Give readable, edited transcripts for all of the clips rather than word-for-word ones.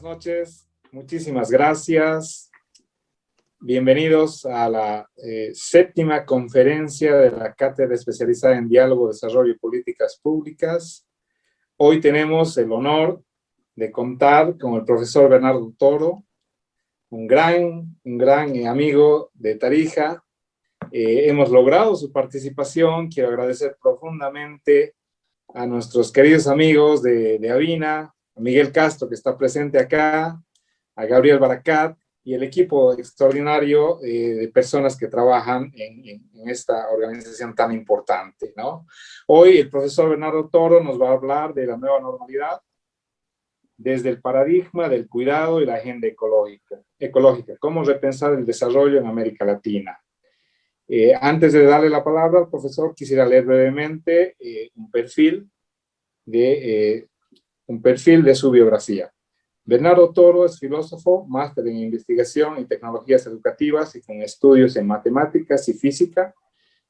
buenas noches. Muchísimas gracias. Bienvenidos a la séptima conferencia de la Cátedra Especializada en Diálogo, Desarrollo y Políticas Públicas. Hoy tenemos el honor de contar con el profesor Bernardo Toro, un gran amigo de Tarija. Hemos logrado su participación. Quiero agradecer profundamente a nuestros queridos amigos de Avina, a Miguel Castro, que está presente acá, a Gabriel Baracat y el equipo extraordinario de personas que trabajan en esta organización tan importante, ¿no? Hoy el profesor Bernardo Toro nos va a hablar de la nueva normalidad desde el paradigma del cuidado y la agenda ecológica, cómo repensar el desarrollo en América Latina. Antes de darle la palabra al profesor, quisiera leer brevemente un perfil de su biografía. Bernardo Toro es filósofo, máster en investigación y tecnologías educativas y con estudios en matemáticas y física,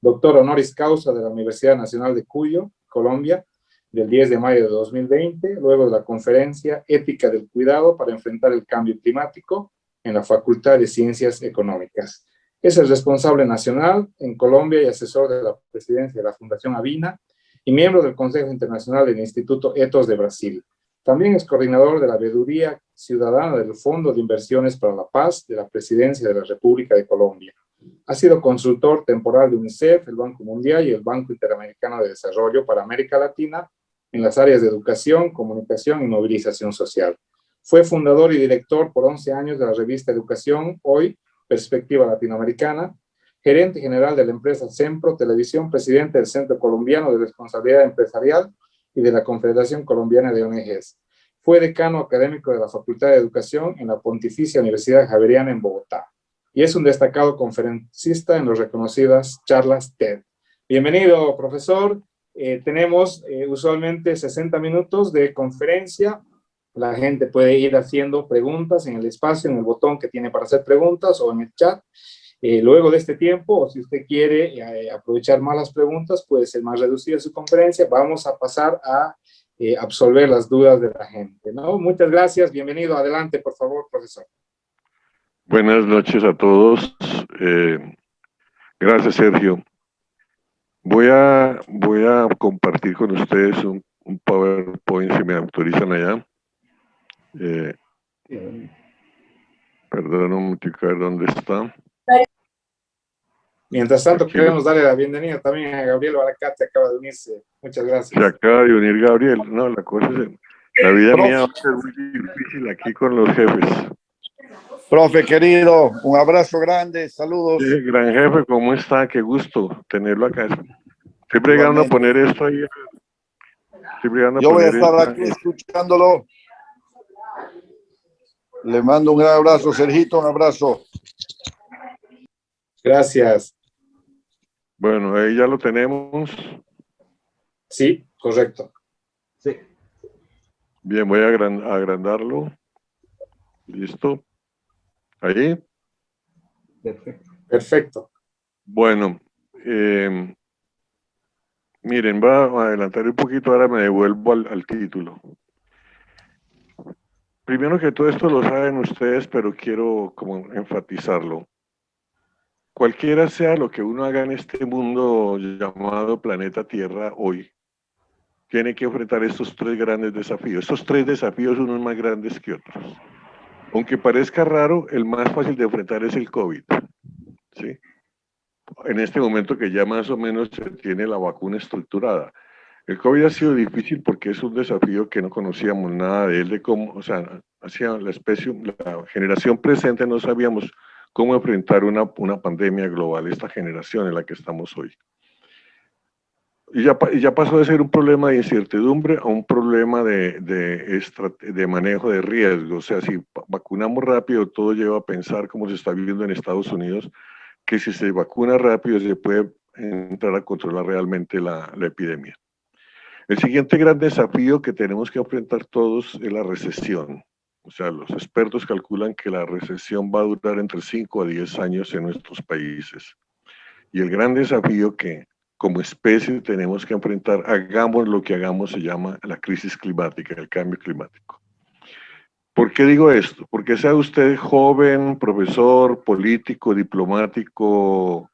doctor honoris causa de la Universidad Nacional de Cuyo, Colombia, del 10 de mayo de 2020, luego de la conferencia Ética del Cuidado para enfrentar el cambio climático en la Facultad de Ciencias Económicas. Es el responsable nacional en Colombia y asesor de la presidencia de la Fundación Avina y miembro del Consejo Internacional del Instituto Ethos de Brasil. También es coordinador de la Veeduría Ciudadana del Fondo de Inversiones para la Paz de la Presidencia de la República de Colombia. Ha sido consultor temporal de UNICEF, el Banco Mundial y el Banco Interamericano de Desarrollo para América Latina en las áreas de educación, comunicación y movilización social. Fue fundador y director por 11 años de la revista Educación, hoy Perspectiva Latinoamericana, gerente general de la empresa Sempro Televisión, presidente del Centro Colombiano de Responsabilidad Empresarial y de la Confederación Colombiana de ONGs. Fue decano académico de la Facultad de Educación en la Pontificia Universidad Javeriana en Bogotá y es un destacado conferencista en las reconocidas charlas TED. Bienvenido, profesor. Tenemos usualmente 60 minutos de conferencia. La gente puede ir haciendo preguntas en el espacio, en el botón que tiene para hacer preguntas o en el chat. Luego de este tiempo, o si usted quiere aprovechar más las preguntas, puede ser más reducida su conferencia. Vamos a pasar a absolver las dudas de la gente, ¿no? Muchas gracias. Bienvenido. Adelante, por favor, profesor. Buenas noches a todos. Gracias, Sergio. Voy a compartir con ustedes un PowerPoint, si me autorizan allá. Perdón, un momentico, a ver dónde está. Mientras tanto, queremos darle la bienvenida también a Gabriel Baracat, que acaba de unirse. Muchas gracias. Se acaba de unir Gabriel. No, la cosa es, la vida mía va a ser muy difícil aquí con los jefes. Profe querido, un abrazo grande, saludos. Sí, gran jefe, ¿cómo está? Qué gusto tenerlo acá. Estoy bregando a poner esto ahí. Yo voy a estar aquí escuchándolo. Le mando un gran abrazo, Sergito, un abrazo. Gracias. Bueno, ahí ya lo tenemos. Sí, correcto. Sí. Bien, voy a agrandarlo. Listo. Ahí. Perfecto. Bueno, miren, voy a adelantar un poquito, ahora me devuelvo al título. Primero que todo esto lo saben ustedes, pero quiero como enfatizarlo. Cualquiera sea lo que uno haga en este mundo llamado planeta Tierra hoy, tiene que enfrentar estos tres grandes desafíos. Estos tres desafíos unos más grandes que otros. Aunque parezca raro, el más fácil de enfrentar es el COVID, ¿sí? En este momento que ya más o menos se tiene la vacuna estructurada. El COVID ha sido difícil porque es un desafío que no conocíamos nada de él, de cómo, o sea, hacia la especie, la generación presente no sabíamos cómo enfrentar una pandemia global, esta generación en la que estamos hoy. Y ya pasó de ser un problema de incertidumbre a un problema de manejo de riesgo. O sea, si vacunamos rápido, todo lleva a pensar, como se está viendo en Estados Unidos, que si se vacuna rápido se puede entrar a controlar realmente la epidemia. El siguiente gran desafío que tenemos que enfrentar todos es la recesión. O sea, los expertos calculan que la recesión va a durar entre 5 a 10 años en nuestros países. Y el gran desafío que como especie tenemos que enfrentar, hagamos lo que hagamos, se llama la crisis climática, el cambio climático. ¿Por qué digo esto? Porque sea usted joven, profesor, político, diplomático,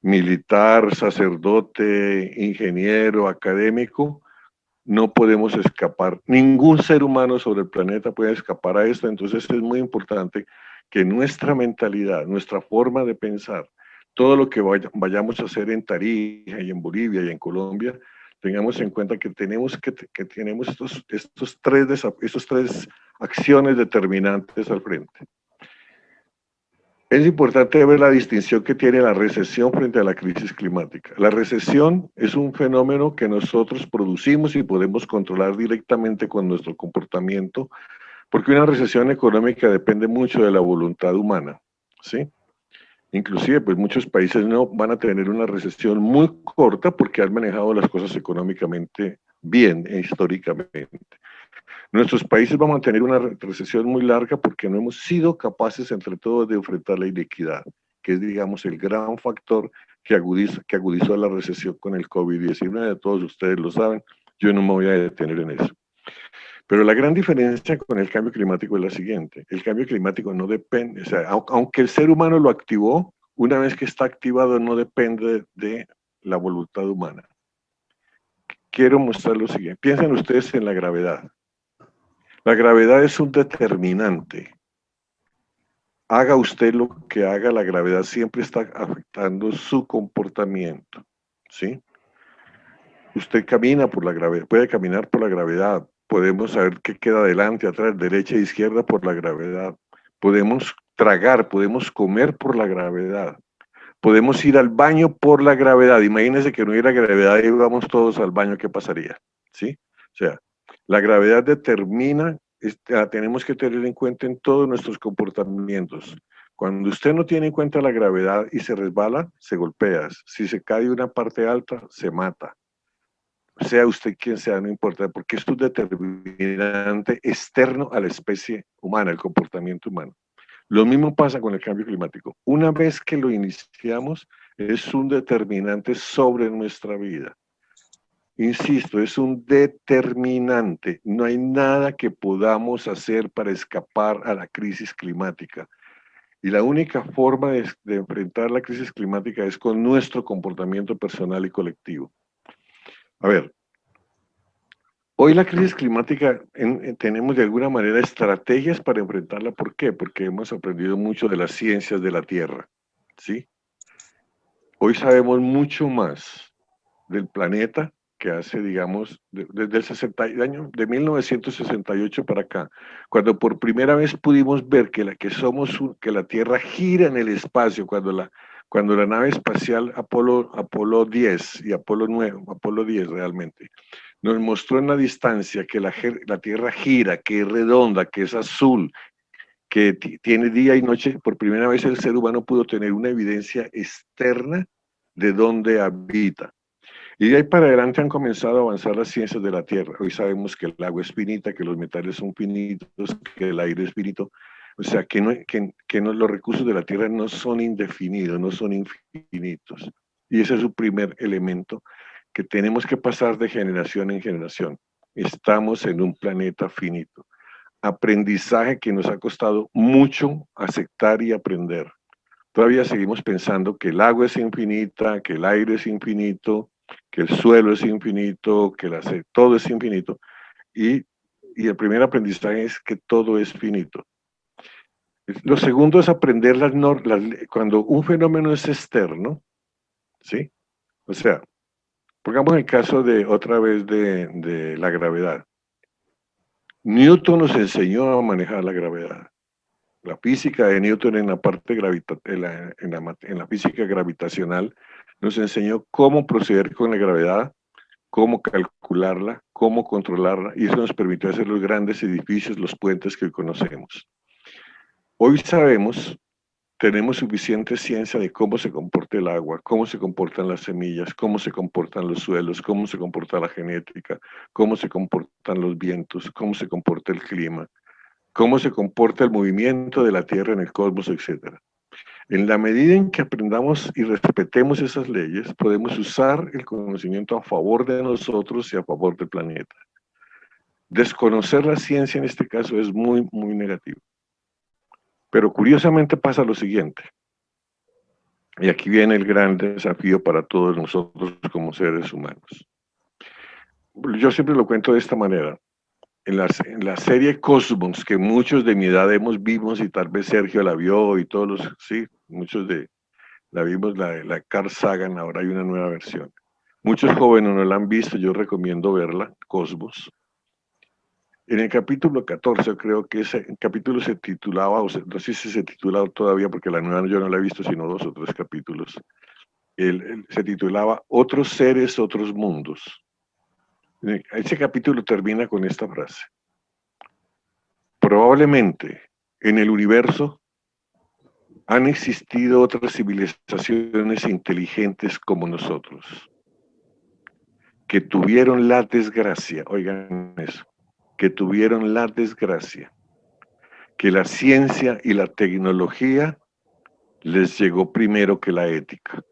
militar, sacerdote, ingeniero, académico, no podemos escapar. Ningún ser humano sobre el planeta puede escapar a esto. Entonces es muy importante que nuestra mentalidad, nuestra forma de pensar, todo lo que vayamos a hacer en Tarija y en Bolivia y en Colombia, tengamos en cuenta que tenemos estos tres acciones determinantes al frente. Es importante ver la distinción que tiene la recesión frente a la crisis climática. La recesión es un fenómeno que nosotros producimos y podemos controlar directamente con nuestro comportamiento, porque una recesión económica depende mucho de la voluntad humana, ¿sí? Inclusive, pues muchos países no van a tener una recesión muy corta porque han manejado las cosas económicamente bien e históricamente. Nuestros países van a tener una recesión muy larga porque no hemos sido capaces entre todos de enfrentar la inequidad, que es, digamos, el gran factor que agudizó la recesión con el COVID-19. Todos ustedes lo saben, yo no me voy a detener en eso. Pero la gran diferencia con el cambio climático es la siguiente. El cambio climático no depende, o sea, aunque el ser humano lo activó, una vez que está activado no depende de la voluntad humana. Quiero mostrar lo siguiente. Piensen ustedes en la gravedad. La gravedad es un determinante. Haga usted lo que haga, la gravedad siempre está afectando su comportamiento, ¿sí? Usted camina por la gravedad, puede caminar por la gravedad. Podemos saber qué queda adelante, atrás, derecha e izquierda por la gravedad. Podemos tragar, podemos comer por la gravedad. Podemos ir al baño por la gravedad. Imagínense que no hubiera gravedad y íbamos todos al baño, ¿qué pasaría? ¿Sí? O sea, la gravedad determina, la tenemos que tener en cuenta en todos nuestros comportamientos. Cuando usted no tiene en cuenta la gravedad y se resbala, se golpea. Si se cae de una parte alta, se mata. Sea usted quien sea, no importa, porque esto es determinante externo a la especie humana, el comportamiento humano. Lo mismo pasa con el cambio climático. Una vez que lo iniciamos, es un determinante sobre nuestra vida. Insisto, es un determinante. No hay nada que podamos hacer para escapar a la crisis climática. Y la única forma de enfrentar la crisis climática es con nuestro comportamiento personal y colectivo. A ver, hoy la crisis climática tenemos de alguna manera estrategias para enfrentarla. ¿Por qué? Porque hemos aprendido mucho de las ciencias de la Tierra, ¿sí? Hoy sabemos mucho más del planeta que hace, digamos, desde el año de 1968 para acá, cuando por primera vez pudimos ver que la Tierra gira en el espacio, cuando la nave espacial Apolo 10 y Apolo 9, Apolo 10 realmente, nos mostró en la distancia que la Tierra gira, que es redonda, que es azul, que tiene día y noche. Por primera vez el ser humano pudo tener una evidencia externa de dónde habita. Y de ahí para adelante han comenzado a avanzar las ciencias de la Tierra. Hoy sabemos que el agua es finita, que los metales son finitos, que el aire es finito. O sea, que los recursos de la Tierra no son indefinidos, no son infinitos. Y ese es su primer elemento que tenemos que pasar de generación en generación. Estamos en un planeta finito. Aprendizaje que nos ha costado mucho aceptar y aprender. Todavía seguimos pensando que el agua es infinita, que el aire es infinito, que el suelo es infinito, que todo es infinito. Y el primer aprendizaje es que todo es finito. Lo segundo es aprender cuando un fenómeno es externo, ¿sí? O sea, pongamos el caso otra vez de la gravedad. Newton nos enseñó a manejar la gravedad. La física de Newton en la parte en la física gravitacional nos enseñó cómo proceder con la gravedad, cómo calcularla, cómo controlarla, y eso nos permitió hacer los grandes edificios, los puentes que conocemos. Hoy tenemos suficiente ciencia de cómo se comporta el agua, cómo se comportan las semillas, cómo se comportan los suelos, cómo se comporta la genética, cómo se comportan los vientos, cómo se comporta el clima, cómo se comporta el movimiento de la Tierra en el cosmos, etc. En la medida en que aprendamos y respetemos esas leyes, podemos usar el conocimiento a favor de nosotros y a favor del planeta. Desconocer la ciencia en este caso es muy, muy negativo. Pero curiosamente pasa lo siguiente, y aquí viene el gran desafío para todos nosotros como seres humanos. Yo siempre lo cuento de esta manera. En la serie Cosmos, que muchos de mi edad vimos, y tal vez Sergio la vio, y todos los, sí, muchos la vimos, la Carl Sagan, ahora hay una nueva versión. Muchos jóvenes no la han visto, yo recomiendo verla, Cosmos. En el capítulo 14, creo que ese capítulo se titulaba, no sé si se titula todavía, porque la nueva yo no la he visto, sino 2 o 3 capítulos. Se titulaba Otros seres, otros mundos. Ese capítulo termina con esta frase. Probablemente en el universo han existido otras civilizaciones inteligentes como nosotros, que tuvieron la desgracia, oigan eso, que tuvieron la desgracia, que la ciencia y la tecnología les llegó primero que la ética.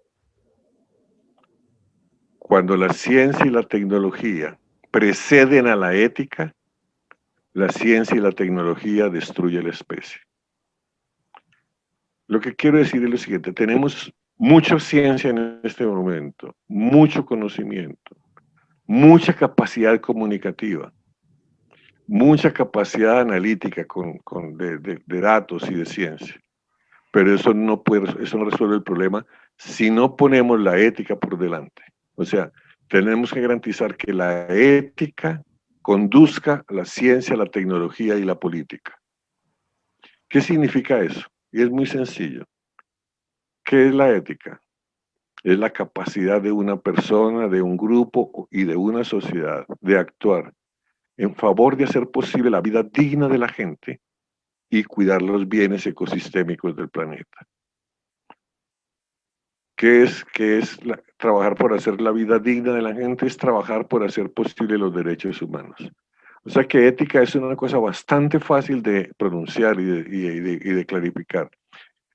Cuando la ciencia y la tecnología preceden a la ética, la ciencia y la tecnología destruyen la especie. Lo que quiero decir es lo siguiente, tenemos mucha ciencia en este momento, mucho conocimiento, mucha capacidad comunicativa, mucha capacidad analítica de datos y de ciencia. Pero eso no resuelve el problema si no ponemos la ética por delante. O sea, tenemos que garantizar que la ética conduzca a la ciencia, la tecnología y la política. ¿Qué significa eso? Y es muy sencillo. ¿Qué es la ética? Es la capacidad de una persona, de un grupo y de una sociedad de actuar en favor de hacer posible la vida digna de la gente y cuidar los bienes ecosistémicos del planeta. ¿Qué es trabajar por hacer la vida digna de la gente? Es trabajar por hacer posible los derechos humanos. O sea que ética es una cosa bastante fácil de pronunciar y de clarificar.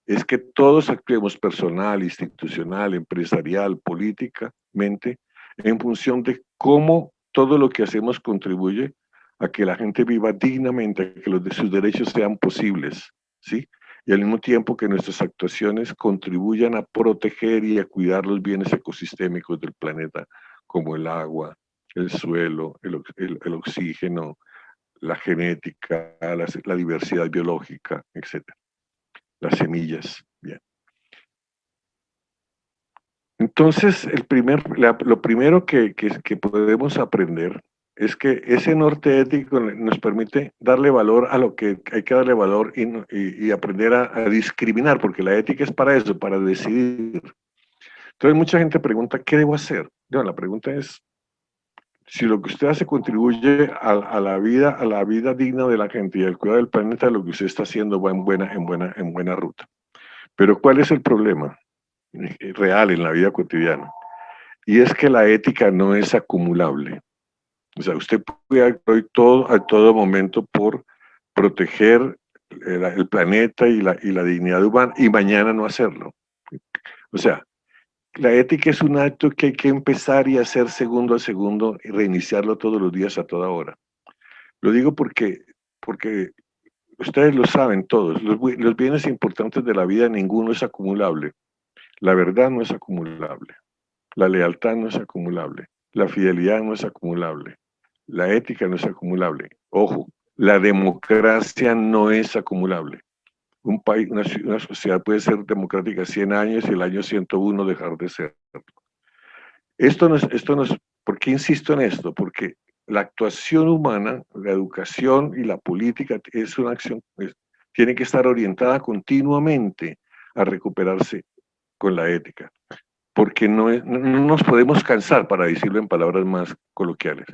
Es que todos actuemos personal, institucional, empresarial, políticamente, en función de cómo todo lo que hacemos contribuye a que la gente viva dignamente, a que sus derechos sean posibles, ¿sí? Y al mismo tiempo que nuestras actuaciones contribuyan a proteger y a cuidar los bienes ecosistémicos del planeta, como el agua, el suelo, el oxígeno, la genética, la diversidad biológica, etc. Las semillas. Bien. Entonces, lo primero que podemos aprender es que ese norte ético nos permite darle valor a lo que hay que darle valor y aprender a discriminar, porque la ética es para eso, para decidir. Entonces, mucha gente pregunta, ¿qué debo hacer? No, la pregunta es, si lo que usted hace contribuye a la vida digna de la gente y al cuidado del planeta, lo que usted está haciendo va en buena ruta. Pero ¿cuál es el problema real en la vida cotidiana? Y es que la ética no es acumulable. O sea, usted puede actuar a todo momento por proteger el planeta y la dignidad humana y mañana no hacerlo. O sea, la ética es un acto que hay que empezar y hacer segundo a segundo y reiniciarlo todos los días a toda hora. Lo digo porque ustedes lo saben todos, los bienes importantes de la vida ninguno es acumulable. La verdad no es acumulable. La lealtad no es acumulable, la fidelidad no es acumulable, la ética no es acumulable. Ojo, la democracia no es acumulable. Un país, una sociedad puede ser democrática 100 años y el año 101 dejar de ser. ¿Por qué insisto en esto? Porque la actuación humana, la educación y la política es una acción, tiene que estar orientada continuamente a recuperarse con la ética. Porque no nos podemos cansar, para decirlo en palabras más coloquiales.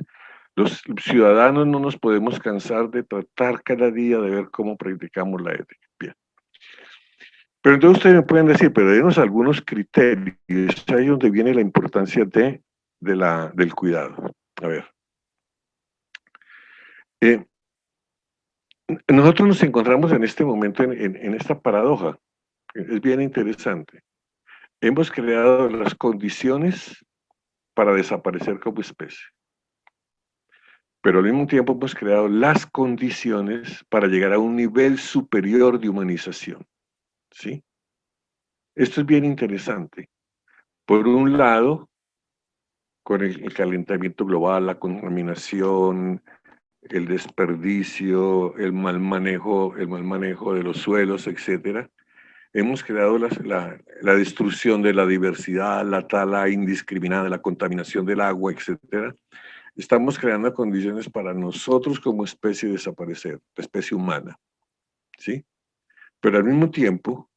Los ciudadanos no nos podemos cansar de tratar cada día de ver cómo practicamos la ética. Bien. Pero entonces ustedes me pueden decir, pero denos algunos criterios, es ahí donde viene la importancia del cuidado. A ver. Nosotros nos encontramos en este momento en esta paradoja. Es bien interesante. Hemos creado las condiciones para desaparecer como especie. pero al mismo tiempo hemos creado las condiciones para llegar a un nivel superior de humanización, ¿sí? Esto es bien interesante. Por un lado, con el calentamiento global, la contaminación, el desperdicio, el mal manejo de los suelos, etcétera, hemos creado la destrucción de la diversidad, la tala indiscriminada, la contaminación del agua, etcétera. Estamos creando condiciones para nosotros como especie desaparecer, la especie humana, ¿sí? Pero al mismo tiempo,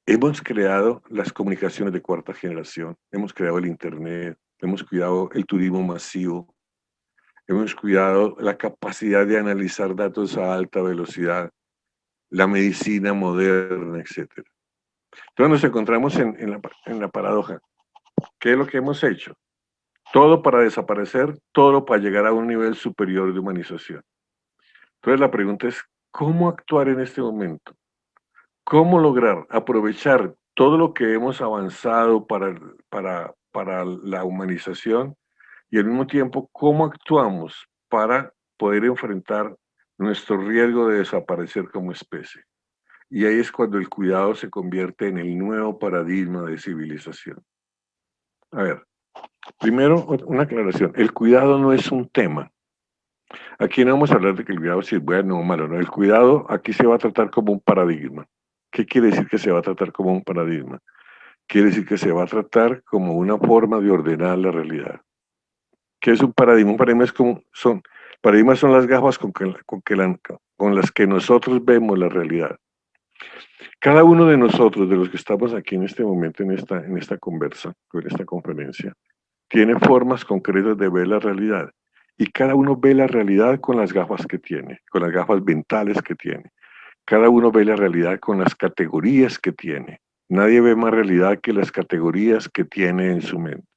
hemos creado las comunicaciones de cuarta generación, hemos creado el Internet, hemos cuidado el turismo masivo, hemos cuidado la capacidad de analizar datos a alta velocidad, la medicina moderna, etcétera. Entonces nos encontramos en la paradoja. ¿Qué es lo que hemos hecho? Todo para desaparecer, todo para llegar a un nivel superior de humanización. Entonces la pregunta es, ¿cómo actuar en este momento? ¿Cómo lograr aprovechar todo lo que hemos avanzado para la humanización y al mismo tiempo cómo actuamos para poder enfrentar nuestro riesgo de desaparecer como especie? Y ahí es cuando el cuidado se convierte en el nuevo paradigma de civilización. A ver, primero una aclaración. El cuidado no es un tema. Aquí no vamos a hablar de que el cuidado si es bueno o malo. No, el cuidado aquí se va a tratar como un paradigma. ¿Qué quiere decir que se va a tratar como un paradigma? Quiere decir que se va a tratar como una forma de ordenar la realidad. ¿Qué es un paradigma? Un paradigma es paradigmas son las gafas con las que nosotros vemos la realidad. Cada uno de nosotros, de los que estamos aquí en este momento, en esta conversa, en esta conferencia, tiene formas concretas de ver la realidad. Y cada uno ve la realidad con las gafas que tiene, con las gafas mentales que tiene. Cada uno ve la realidad con las categorías que tiene. Nadie ve más realidad que las categorías que tiene en su mente.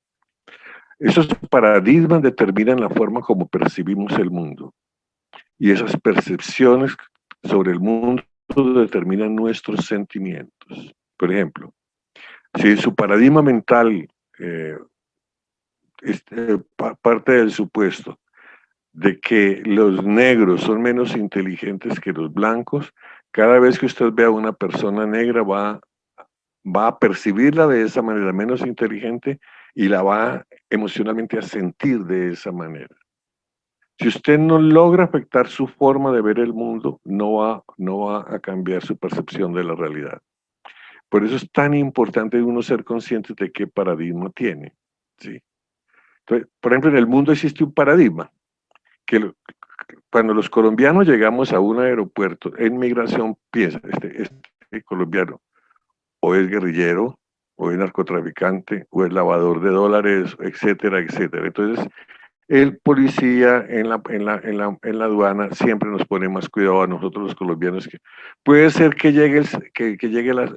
Esos paradigmas determinan la forma como percibimos el mundo. Y esas percepciones sobre el mundo determinan nuestros sentimientos. Por ejemplo, si su paradigma mental parte del supuesto de que los negros son menos inteligentes que los blancos, cada vez que usted vea a una persona negra va a percibirla de esa manera menos inteligente y la va emocionalmente a sentir de esa manera. Si usted no logra afectar su forma de ver el mundo, no va a cambiar su percepción de la realidad. Por eso es tan importante uno ser consciente de qué paradigma tiene, ¿sí? Entonces, por ejemplo, en el mundo existe un paradigma que cuando los colombianos llegamos a un aeropuerto en migración, piensa, este colombiano o es guerrillero, o es narcotraficante, o es lavador de dólares, etcétera, etcétera. Entonces, el policía en la aduana siempre nos pone más cuidado a nosotros los colombianos. Puede ser que llegue,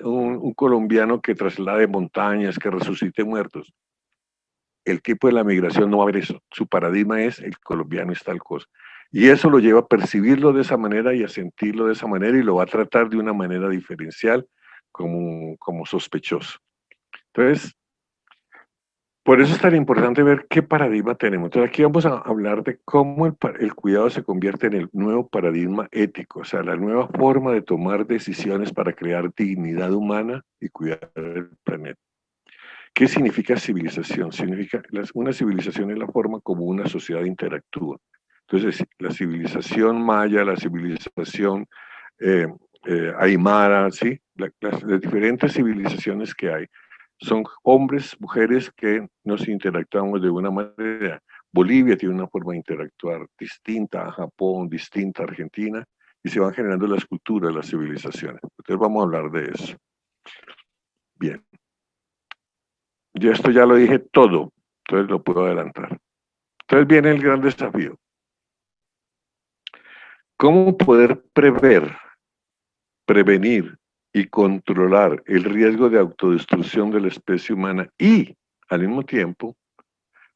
un colombiano que traslade montañas, que resucite muertos. El tipo de la migración no va a ver eso. Su paradigma es el colombiano es tal cosa. Y eso lo lleva a percibirlo de esa manera y a sentirlo de esa manera y lo va a tratar de una manera diferencial como sospechoso. Entonces, por eso es tan importante ver qué paradigma tenemos. Entonces aquí vamos a hablar de cómo el cuidado se convierte en el nuevo paradigma ético, o sea, la nueva forma de tomar decisiones para crear dignidad humana y cuidar el planeta. ¿Qué significa civilización? Una civilización es la forma como una sociedad interactúa. Entonces, la civilización maya, la civilización aymara, ¿sí? Las diferentes civilizaciones que hay son hombres, mujeres que nos interactuamos de una manera. Bolivia tiene una forma de interactuar distinta a Japón, distinta a Argentina, y se van generando las culturas, las civilizaciones. Entonces vamos a hablar de eso. Bien. Yo esto ya lo dije todo, entonces lo puedo adelantar. Entonces viene el gran desafío. ¿Cómo poder prevenir y controlar el riesgo de autodestrucción de la especie humana y, al mismo tiempo,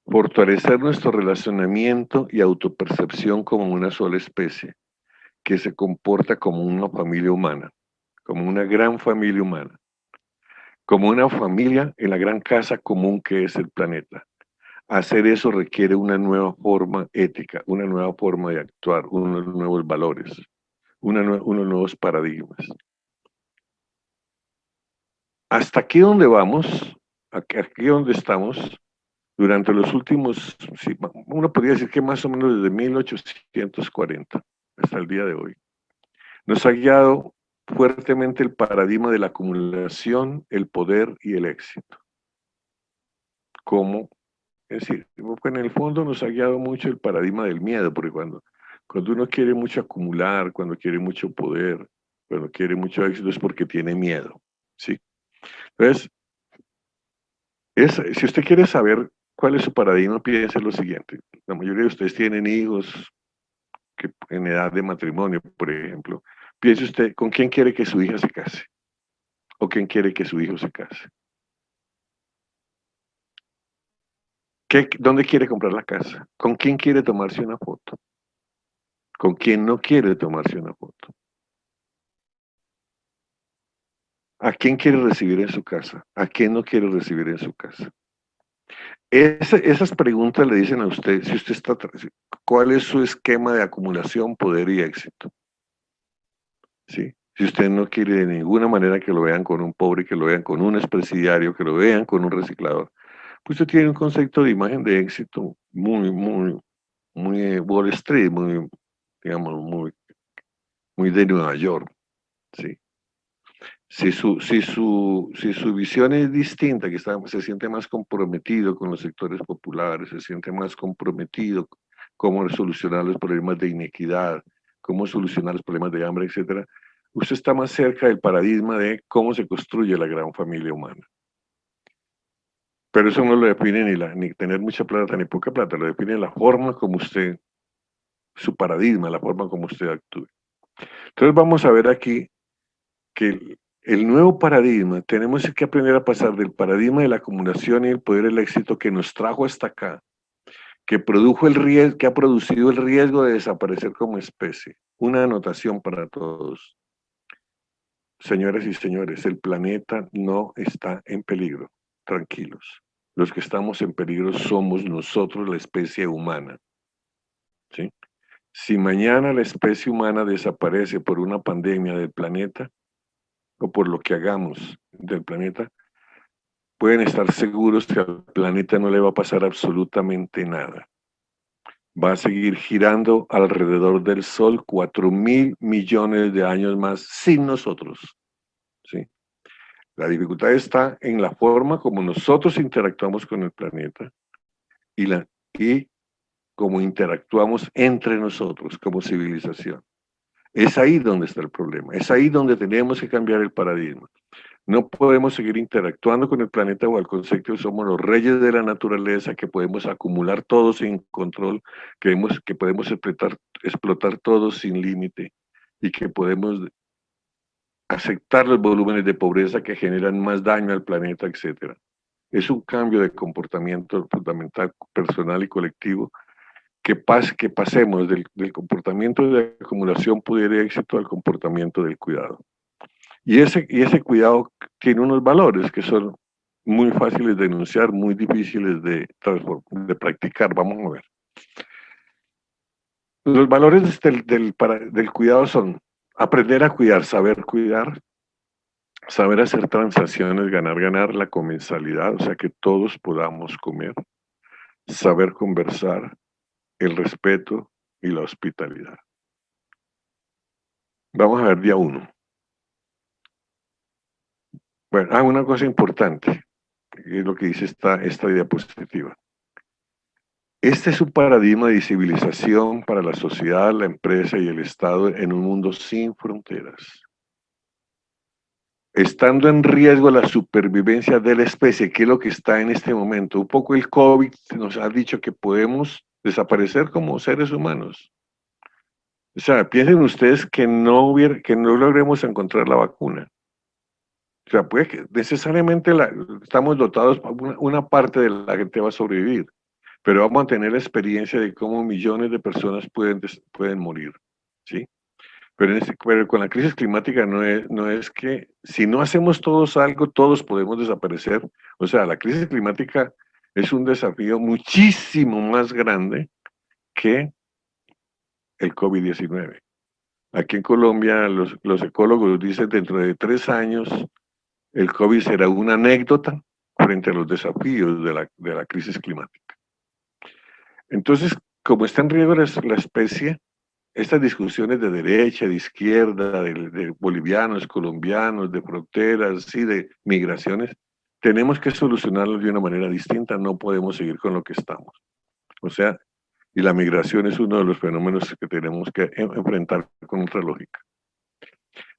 fortalecer nuestro relacionamiento y autopercepción como una sola especie, que se comporta como una familia humana, como una gran familia humana, como una familia en la gran casa común que es el planeta? Hacer eso requiere una nueva forma ética, una nueva forma de actuar, unos nuevos valores, unos nuevos paradigmas. Hasta aquí donde vamos, aquí donde estamos, durante los últimos, sí, uno podría decir que más o menos desde 1840 hasta el día de hoy, nos ha guiado fuertemente el paradigma de la acumulación, el poder y el éxito. Es decir, en el fondo nos ha guiado mucho el paradigma del miedo, porque cuando uno quiere mucho acumular, cuando quiere mucho poder, cuando quiere mucho éxito es porque tiene miedo, ¿sí? Entonces, si usted quiere saber cuál es su paradigma, piense lo siguiente. La mayoría de ustedes tienen hijos que en edad de matrimonio, por ejemplo. Piense usted, ¿con quién quiere que su hija se case? ¿O quién quiere que su hijo se case? ¿Dónde quiere comprar la casa? ¿Con quién quiere tomarse una foto? ¿Con quién no quiere tomarse una foto? ¿A quién quiere recibir en su casa? ¿A quién no quiere recibir en su casa? Esas preguntas le dicen a usted si usted está, cuál es su esquema de acumulación, poder y éxito. ¿Sí? Si usted no quiere de ninguna manera que lo vean con un pobre, que lo vean con un expresidiario, que lo vean con un reciclador, pues usted tiene un concepto de imagen de éxito muy Wall Street, digamos, muy de Nueva York, ¿sí? Si su visión es distinta, que se siente más comprometido con los sectores populares, se siente más comprometido cómo solucionar los problemas de inequidad, cómo solucionar los problemas de hambre, etcétera, usted está más cerca del paradigma de cómo se construye la gran familia humana. Pero eso no lo define ni tener mucha plata ni poca plata, lo define la forma como usted, su paradigma, la forma como usted actúe. Entonces vamos a ver aquí que el nuevo paradigma, tenemos que aprender a pasar del paradigma de la acumulación y el poder del éxito que nos trajo hasta acá, que ha producido el riesgo de desaparecer como especie. Una anotación para todos. Señoras y señores, el planeta no está en peligro. Tranquilos. Los que estamos en peligro somos nosotros, la especie humana. ¿Sí? Si mañana la especie humana desaparece por una pandemia del planeta, o por lo que hagamos del planeta, pueden estar seguros que al planeta no le va a pasar absolutamente nada. Va a seguir girando alrededor del Sol 4.000 millones de años más sin nosotros. ¿Sí? La dificultad está en la forma como nosotros interactuamos con el planeta y cómo interactuamos entre nosotros como civilización. Es ahí donde está el problema, es ahí donde tenemos que cambiar el paradigma. No podemos seguir interactuando con el planeta o al concepto de somos los reyes de la naturaleza, que podemos acumular todo sin control, que podemos explotar todo sin límite y que podemos aceptar los volúmenes de pobreza que generan más daño al planeta, etc. Es un cambio de comportamiento fundamental, personal y colectivo, que pasemos del comportamiento de acumulación, poder y éxito al comportamiento del cuidado. Y ese cuidado tiene unos valores que son muy fáciles de enunciar, muy difíciles de practicar. Vamos a ver. Los valores del cuidado son aprender a cuidar, saber hacer transacciones, ganar la comensalidad, o sea que todos podamos comer, saber conversar, el respeto y la hospitalidad. Vamos a ver día 1. Bueno, una cosa importante, que es lo que dice esta diapositiva. Este es un paradigma de civilización para la sociedad, la empresa y el Estado en un mundo sin fronteras. Estando en riesgo la supervivencia de la especie, que es lo que está en este momento. Un poco el COVID nos ha dicho que podemos desaparecer como seres humanos. O sea, piensen ustedes que no logremos encontrar la vacuna. O sea, puede que necesariamente estamos dotados, una parte de la gente va a sobrevivir, pero vamos a tener la experiencia de cómo millones de personas pueden morir, ¿sí? Pero con la crisis climática no es que si no hacemos todos algo, todos podemos desaparecer. O sea, la crisis climática es un desafío muchísimo más grande que el COVID-19. Aquí en Colombia los ecólogos dicen dentro de 3 años el COVID será una anécdota frente a los desafíos de la crisis climática. Entonces, como está en riesgo la especie, estas discusiones de derecha, de izquierda, de bolivianos, colombianos, de fronteras y de migraciones, tenemos que solucionarlos de una manera distinta, no podemos seguir con lo que estamos. O sea, y la migración es uno de los fenómenos que tenemos que enfrentar con otra lógica.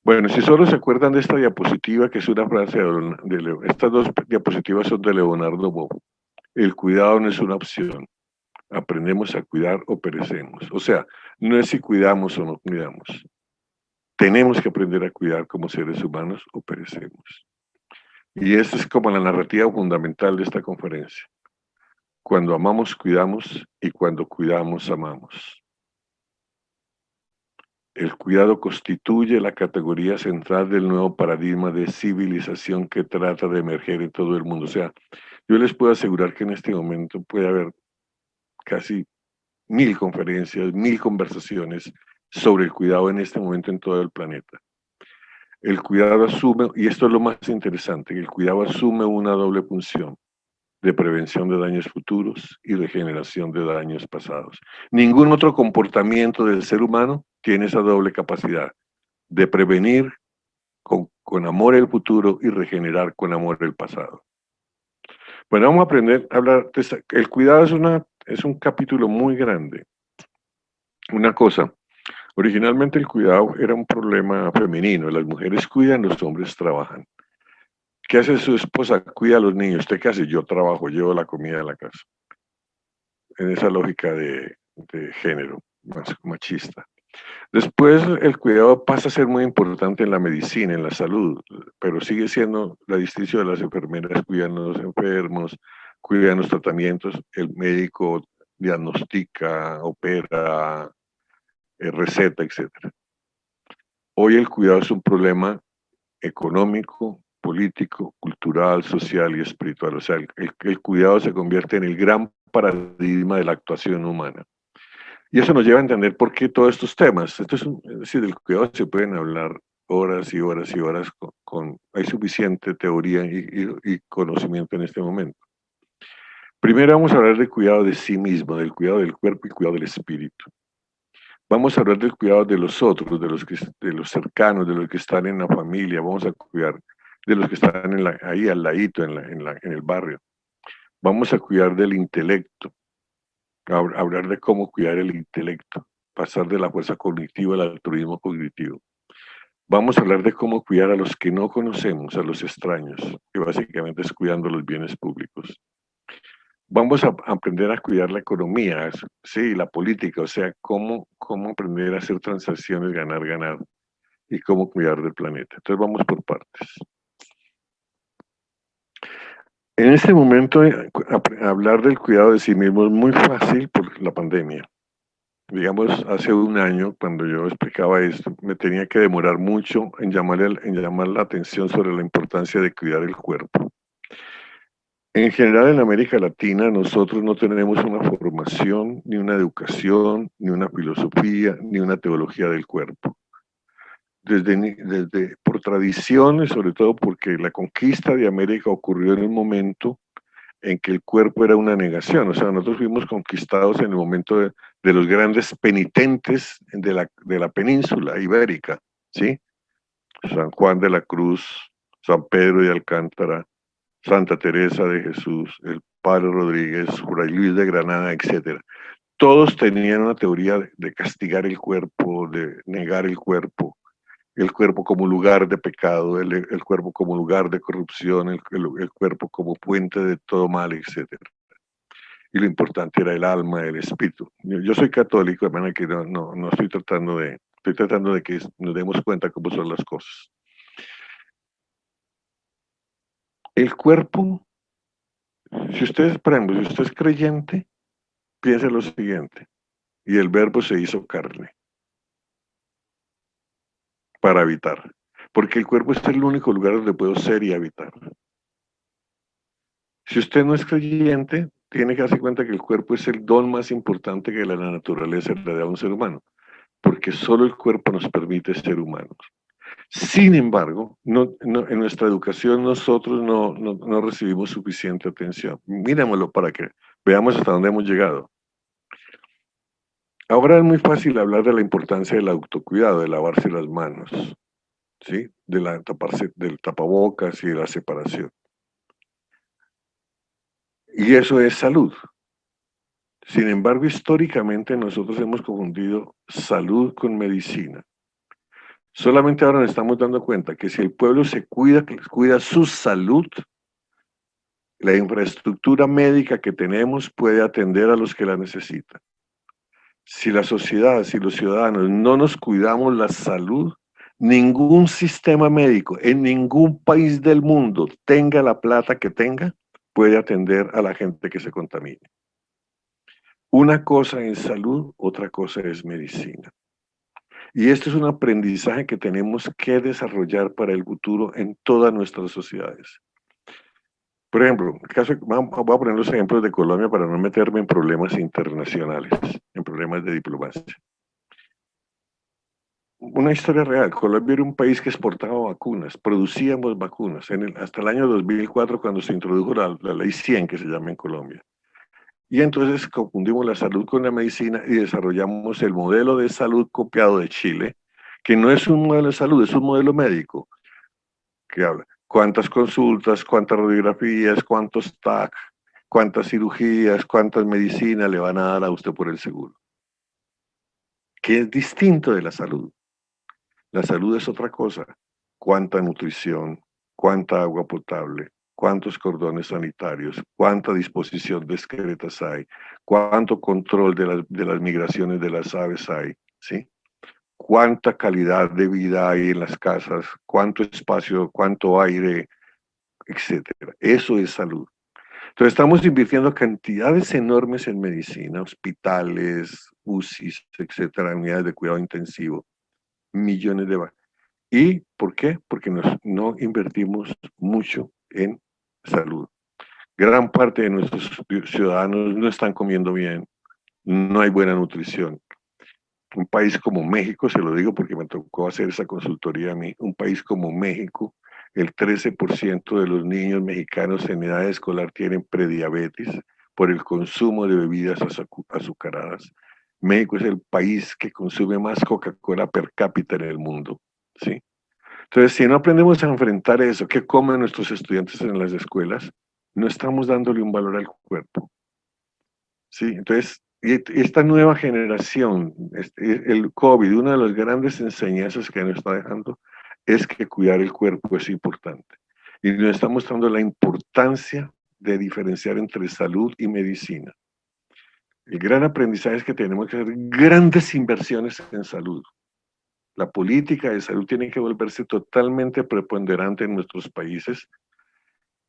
Bueno, si solo se acuerdan de esta diapositiva, que es una frase estas dos diapositivas son de Leonardo Bob. El cuidado no es una opción. Aprendemos a cuidar o perecemos. O sea, no es si cuidamos o no cuidamos. Tenemos que aprender a cuidar como seres humanos o perecemos. Y esta es como la narrativa fundamental de esta conferencia. Cuando amamos, cuidamos, y cuando cuidamos, amamos. El cuidado constituye la categoría central del nuevo paradigma de civilización que trata de emerger en todo el mundo. O sea, yo les puedo asegurar que en este momento puede haber casi 1000 conferencias, 1000 conversaciones sobre el cuidado en este momento en todo el planeta. El cuidado asume, y esto es lo más interesante, el cuidado asume una doble función de prevención de daños futuros y regeneración de daños pasados. Ningún otro comportamiento del ser humano tiene esa doble capacidad de prevenir con amor el futuro y regenerar con amor el pasado. Bueno, vamos a aprender a hablar de el cuidado es un capítulo muy grande. Una cosa, originalmente el cuidado era un problema femenino, las mujeres cuidan, los hombres trabajan. ¿Qué hace su esposa? Cuida a los niños. ¿Usted qué hace? Yo trabajo, llevo la comida de la casa. En esa lógica de género, más machista. Después el cuidado pasa a ser muy importante en la medicina, en la salud, pero sigue siendo la distinción de las enfermeras, cuidan a los enfermos, cuidan los tratamientos, el médico diagnostica, opera, receta, etc. Hoy el cuidado es un problema económico, político, cultural, social y espiritual. O sea, el cuidado se convierte en el gran paradigma de la actuación humana. Y eso nos lleva a entender por qué todos estos temas. Es decir, del cuidado se pueden hablar horas y horas y horas hay suficiente teoría y conocimiento en este momento. Primero vamos a hablar del cuidado de sí mismo, del cuidado del cuerpo y cuidado del espíritu. Vamos a hablar del cuidado de los otros, de los cercanos, de los que están en la familia. Vamos a cuidar de los que están ahí al ladito, en el barrio. Vamos a cuidar del intelecto. Hablar de cómo cuidar el intelecto, pasar de la fuerza cognitiva al altruismo cognitivo. Vamos a hablar de cómo cuidar a los que no conocemos, a los extraños, que básicamente es cuidando los bienes públicos. Vamos a aprender a cuidar la economía, sí, la política, o sea, cómo aprender a hacer transacciones, ganar, y cómo cuidar del planeta. Entonces vamos por partes. En este momento, hablar del cuidado de sí mismo es muy fácil por la pandemia. Digamos, hace un año, cuando yo explicaba esto, me tenía que demorar mucho en llamar la atención sobre la importancia de cuidar el cuerpo. En general, en América Latina, nosotros no tenemos una formación, ni una educación, ni una filosofía, ni una teología del cuerpo. Por tradición, y sobre todo porque la conquista de América ocurrió en un momento en que el cuerpo era una negación. O sea, nosotros fuimos conquistados en el momento de los grandes penitentes de la península ibérica, ¿sí? San Juan de la Cruz, San Pedro de Alcántara, Santa Teresa de Jesús, el Padre Rodríguez, Fray Luis de Granada, etc. Todos tenían una teoría de castigar el cuerpo, de negar el cuerpo como lugar de pecado, el cuerpo como lugar de corrupción, el cuerpo como puente de todo mal, etc. Y lo importante era el alma, el espíritu. Yo soy católico, de manera que no estoy tratando de que nos demos cuenta cómo son las cosas. El cuerpo, si usted es creyente, piense lo siguiente, y el verbo se hizo carne para habitar, porque el cuerpo es el único lugar donde puedo ser y habitar. Si usted no es creyente, tiene que darse cuenta que el cuerpo es el don más importante que la naturaleza le da a un ser humano, porque solo el cuerpo nos permite ser humanos. Sin embargo, en nuestra educación nosotros no recibimos suficiente atención. Mirémoslo para que veamos hasta dónde hemos llegado. Ahora es muy fácil hablar de la importancia del autocuidado, de lavarse las manos, ¿sí? Taparse del tapabocas y de la separación. Y eso es salud. Sin embargo, históricamente nosotros hemos confundido salud con medicina. Solamente ahora nos estamos dando cuenta que si el pueblo se cuida su salud, la infraestructura médica que tenemos puede atender a los que la necesitan. Si la sociedad, si los ciudadanos no nos cuidamos la salud, ningún sistema médico en ningún país del mundo, tenga la plata que tenga, puede atender a la gente que se contamine. Una cosa es salud, otra cosa es medicina. Y esto es un aprendizaje que tenemos que desarrollar para el futuro en todas nuestras sociedades. Por ejemplo, voy a poner los ejemplos de Colombia para no meterme en problemas internacionales, en problemas de diplomacia. Una historia real, Colombia era un país que exportaba vacunas, producíamos vacunas, hasta el año 2004 cuando se introdujo la ley 100 que se llama en Colombia. Y entonces confundimos la salud con la medicina y desarrollamos el modelo de salud copiado de Chile, que no es un modelo de salud, es un modelo médico, que habla cuántas consultas, cuántas radiografías, cuántos TAC, cuántas cirugías, cuántas medicinas le van a dar a usted por el seguro. Que es distinto de la salud. La salud es otra cosa. Cuánta nutrición, cuánta agua potable, cuántos cordones sanitarios, cuánta disposición de excretas hay, cuánto control de las migraciones de las aves hay, ¿sí? Cuánta calidad de vida hay en las casas, cuánto espacio, cuánto aire, etcétera. Eso es salud. Entonces estamos invirtiendo cantidades enormes en medicina, hospitales, UCIs, etcétera, unidades de cuidado intensivo, millones de... ¿Y por qué? Porque no invertimos mucho en salud. Gran parte de nuestros ciudadanos no están comiendo bien, no hay buena nutrición. Un país como México, se lo digo porque me tocó hacer esa consultoría a mí, un país como México, el 13% de los niños mexicanos en edad escolar tienen prediabetes por el consumo de bebidas azucaradas. México es el país que consume más Coca-Cola per cápita en el mundo, ¿sí? Entonces, si no aprendemos a enfrentar eso, ¿qué comen nuestros estudiantes en las escuelas? No estamos dándole un valor al cuerpo, ¿sí? Entonces, esta nueva generación, el COVID, una de las grandes enseñanzas que nos está dejando es que cuidar el cuerpo es importante. Y nos está mostrando la importancia de diferenciar entre salud y medicina. El gran aprendizaje es que tenemos que hacer grandes inversiones en salud. La política de salud tiene que volverse totalmente preponderante en nuestros países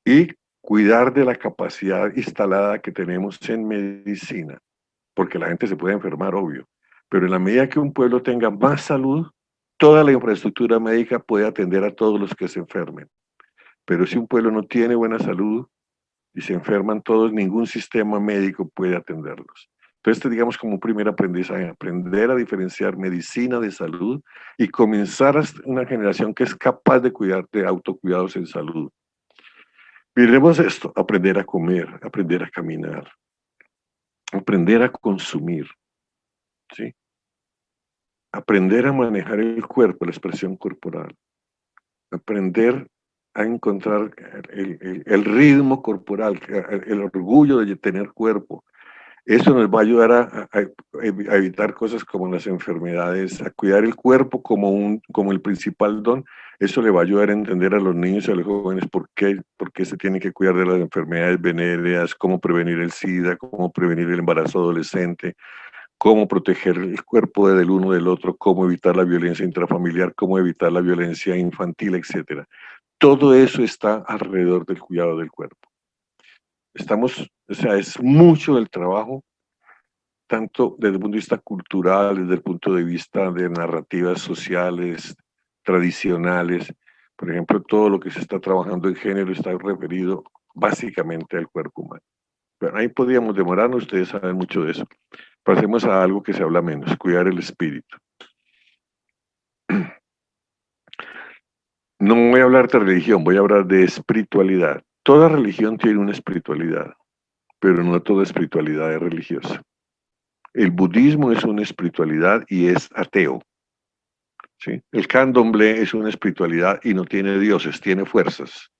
y cuidar de la capacidad instalada que tenemos en medicina, porque la gente se puede enfermar, obvio, pero en la medida que un pueblo tenga más salud, toda la infraestructura médica puede atender a todos los que se enfermen. Pero si un pueblo no tiene buena salud y se enferman todos, ningún sistema médico puede atenderlos. Entonces, digamos como un primer aprendizaje, aprender a diferenciar medicina de salud y comenzar una generación que es capaz de cuidar de autocuidados en salud. Miremos esto, aprender a comer, aprender a caminar, aprender a consumir, ¿sí? Aprender a manejar el cuerpo, la expresión corporal, aprender a encontrar el ritmo corporal, el orgullo de tener cuerpo. Eso nos va a ayudar a evitar cosas como las enfermedades, a cuidar el cuerpo como el principal don. Eso le va a ayudar a entender a los niños y a los jóvenes por qué se tienen que cuidar de las enfermedades venéreas, cómo prevenir el SIDA, cómo prevenir el embarazo adolescente, cómo proteger el cuerpo del uno del otro, cómo evitar la violencia intrafamiliar, cómo evitar la violencia infantil, etc. Todo eso está alrededor del cuidado del cuerpo. Es mucho el trabajo, tanto desde el punto de vista cultural, desde el punto de vista de narrativas sociales, tradicionales. Por ejemplo, todo lo que se está trabajando en género está referido básicamente del cuerpo humano. Pero ahí podríamos demorarnos, ustedes saben mucho de eso. Pasemos a algo que se habla menos, cuidar el espíritu. No voy a hablar de religión, voy a hablar de espiritualidad. Toda religión tiene una espiritualidad, pero no toda espiritualidad es religiosa. El budismo es una espiritualidad y es ateo. ¿Sí? El candomblé es una espiritualidad y no tiene dioses, tiene fuerzas.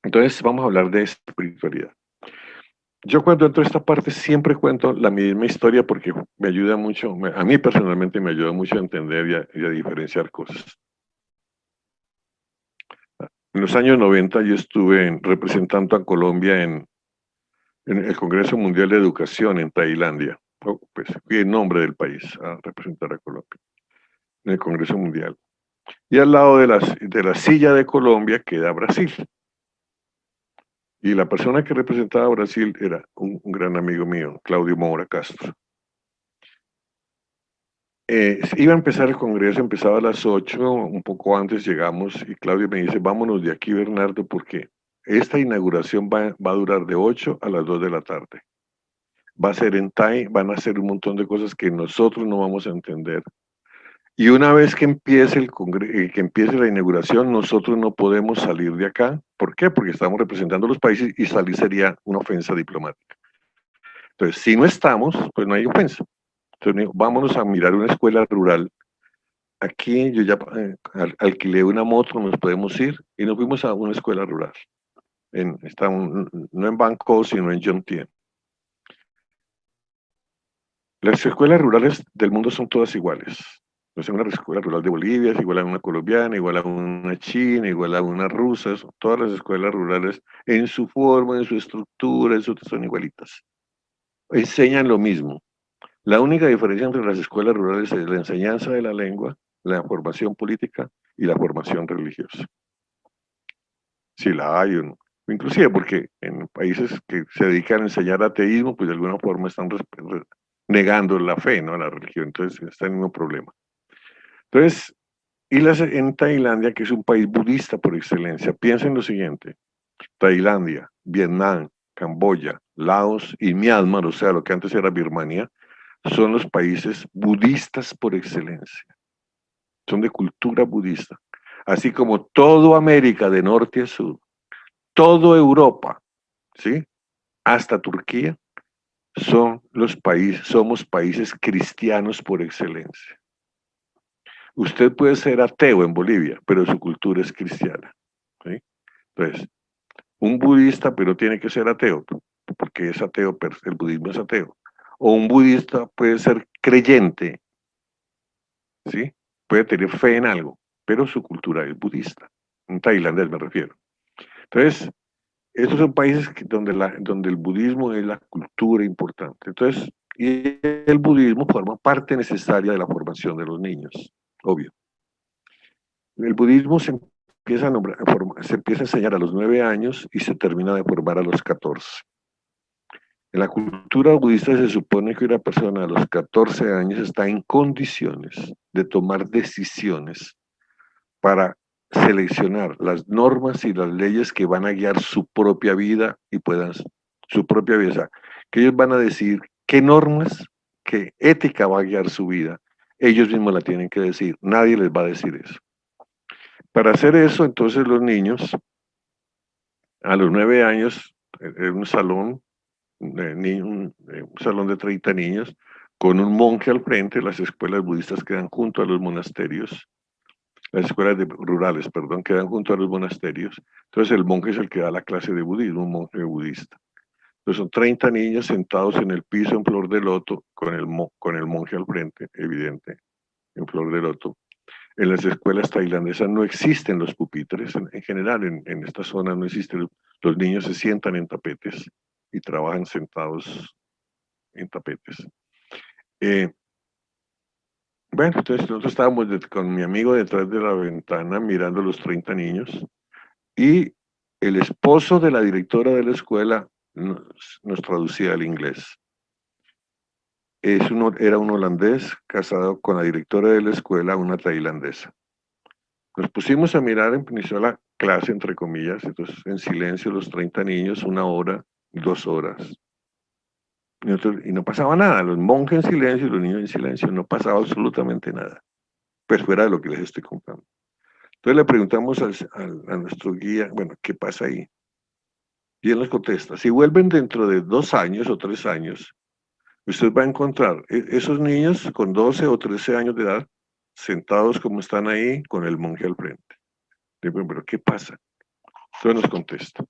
Entonces vamos a hablar de espiritualidad. Yo cuando entro a esta parte siempre cuento la misma historia porque me ayuda mucho, a mí personalmente me ayuda mucho a entender y a diferenciar cosas. En los años 90 yo estuve representando a Colombia en el Congreso Mundial de Educación en Tailandia. Pues fui en nombre del país a representar a Colombia en el Congreso Mundial. Y al lado de la silla de Colombia queda Brasil. Y la persona que representaba a Brasil era un gran amigo mío, Claudio Moura Castro. Iba a empezar el congreso, empezaba a las 8, un poco antes llegamos y Claudio me dice, vámonos de aquí, Bernardo, porque esta inauguración va a durar de 8 a las 2 de la tarde. Va a ser en Thai, van a hacer un montón de cosas que nosotros no vamos a entender. Y una vez que empiece que empiece la inauguración, nosotros no podemos salir de acá. ¿Por qué? Porque estamos representando a los países y salir sería una ofensa diplomática. Entonces, si no estamos, pues no hay ofensa. Entonces, vámonos a mirar una escuela rural. Aquí yo ya alquilé una moto, nos podemos ir y nos fuimos a una escuela rural. No en Bangkok, sino en Jomtien. Las escuelas rurales del mundo son todas iguales. No sé, una escuela rural de Bolivia es igual a una colombiana, igual a una china, igual a una rusa. Todas las escuelas rurales en su forma, en su estructura, son igualitas. Enseñan lo mismo. La única diferencia entre las escuelas rurales es la enseñanza de la lengua, la formación política y la formación religiosa. Si la hay o no. Inclusive porque en países que se dedican a enseñar ateísmo, pues de alguna forma están negando la fe, ¿no? La religión. Entonces está el mismo problema. Entonces, en Tailandia, que es un país budista por excelencia, piensen lo siguiente. Tailandia, Vietnam, Camboya, Laos y Myanmar, o sea, lo que antes era Birmania, son los países budistas por excelencia. Son de cultura budista. Así como toda América de norte a sur, toda Europa, ¿sí? Hasta Turquía, somos países cristianos por excelencia. Usted puede ser ateo en Bolivia, pero su cultura es cristiana, ¿sí? Entonces, un budista, pero tiene que ser ateo, porque es ateo, el budismo es ateo. O un budista puede ser creyente, ¿sí? Puede tener fe en algo, pero su cultura es budista. En tailandés me refiero. Entonces, estos son países donde el budismo es la cultura importante. Entonces, y el budismo forma parte necesaria de la formación de los niños, obvio. El budismo se empieza a enseñar a los 9 años y se termina de formar a los 14. En la cultura budista se supone que una persona a los 14 años está en condiciones de tomar decisiones para seleccionar las normas y las leyes que van a guiar su propia vida su propia vida. O sea, que ellos van a decir qué normas, qué ética va a guiar su vida. Ellos mismos la tienen que decir, nadie les va a decir eso. Para hacer eso, entonces los niños, a los 9 años, en un salón, un salón de 30 niños, con un monje al frente. Las escuelas budistas quedan junto a los monasterios, las escuelas rurales, perdón, quedan junto a los monasterios. Entonces el monje es el que da la clase de budismo, un monje budista. Entonces son 30 niños sentados en el piso en flor de loto, con el monje al frente, evidente, en flor de loto. En las escuelas tailandesas no existen los pupitres, en general en esta zona no existen, los niños se sientan en tapetes y trabajan sentados en tapetes. Bueno, entonces nosotros estábamos con mi amigo detrás de la ventana mirando a los 30 niños y el esposo de la directora de la escuela nos traducía al inglés. Era un holandés casado con la directora de la escuela, una tailandesa. Nos pusimos a mirar en Venezuela clase, entre comillas, entonces en silencio los 30 niños, 1 hora, 2 horas. Y no pasaba nada, los monjes en silencio y los niños en silencio, no pasaba absolutamente nada, pues fuera de lo que les estoy contando. Entonces le preguntamos a nuestro guía, bueno, ¿qué pasa ahí? Y él nos contesta, si vuelven dentro de 2 años o 3 años, usted va a encontrar esos niños con 12 o 13 años de edad, sentados como están ahí, con el monje al frente. Le digo, pero ¿qué pasa? Entonces nos contesta,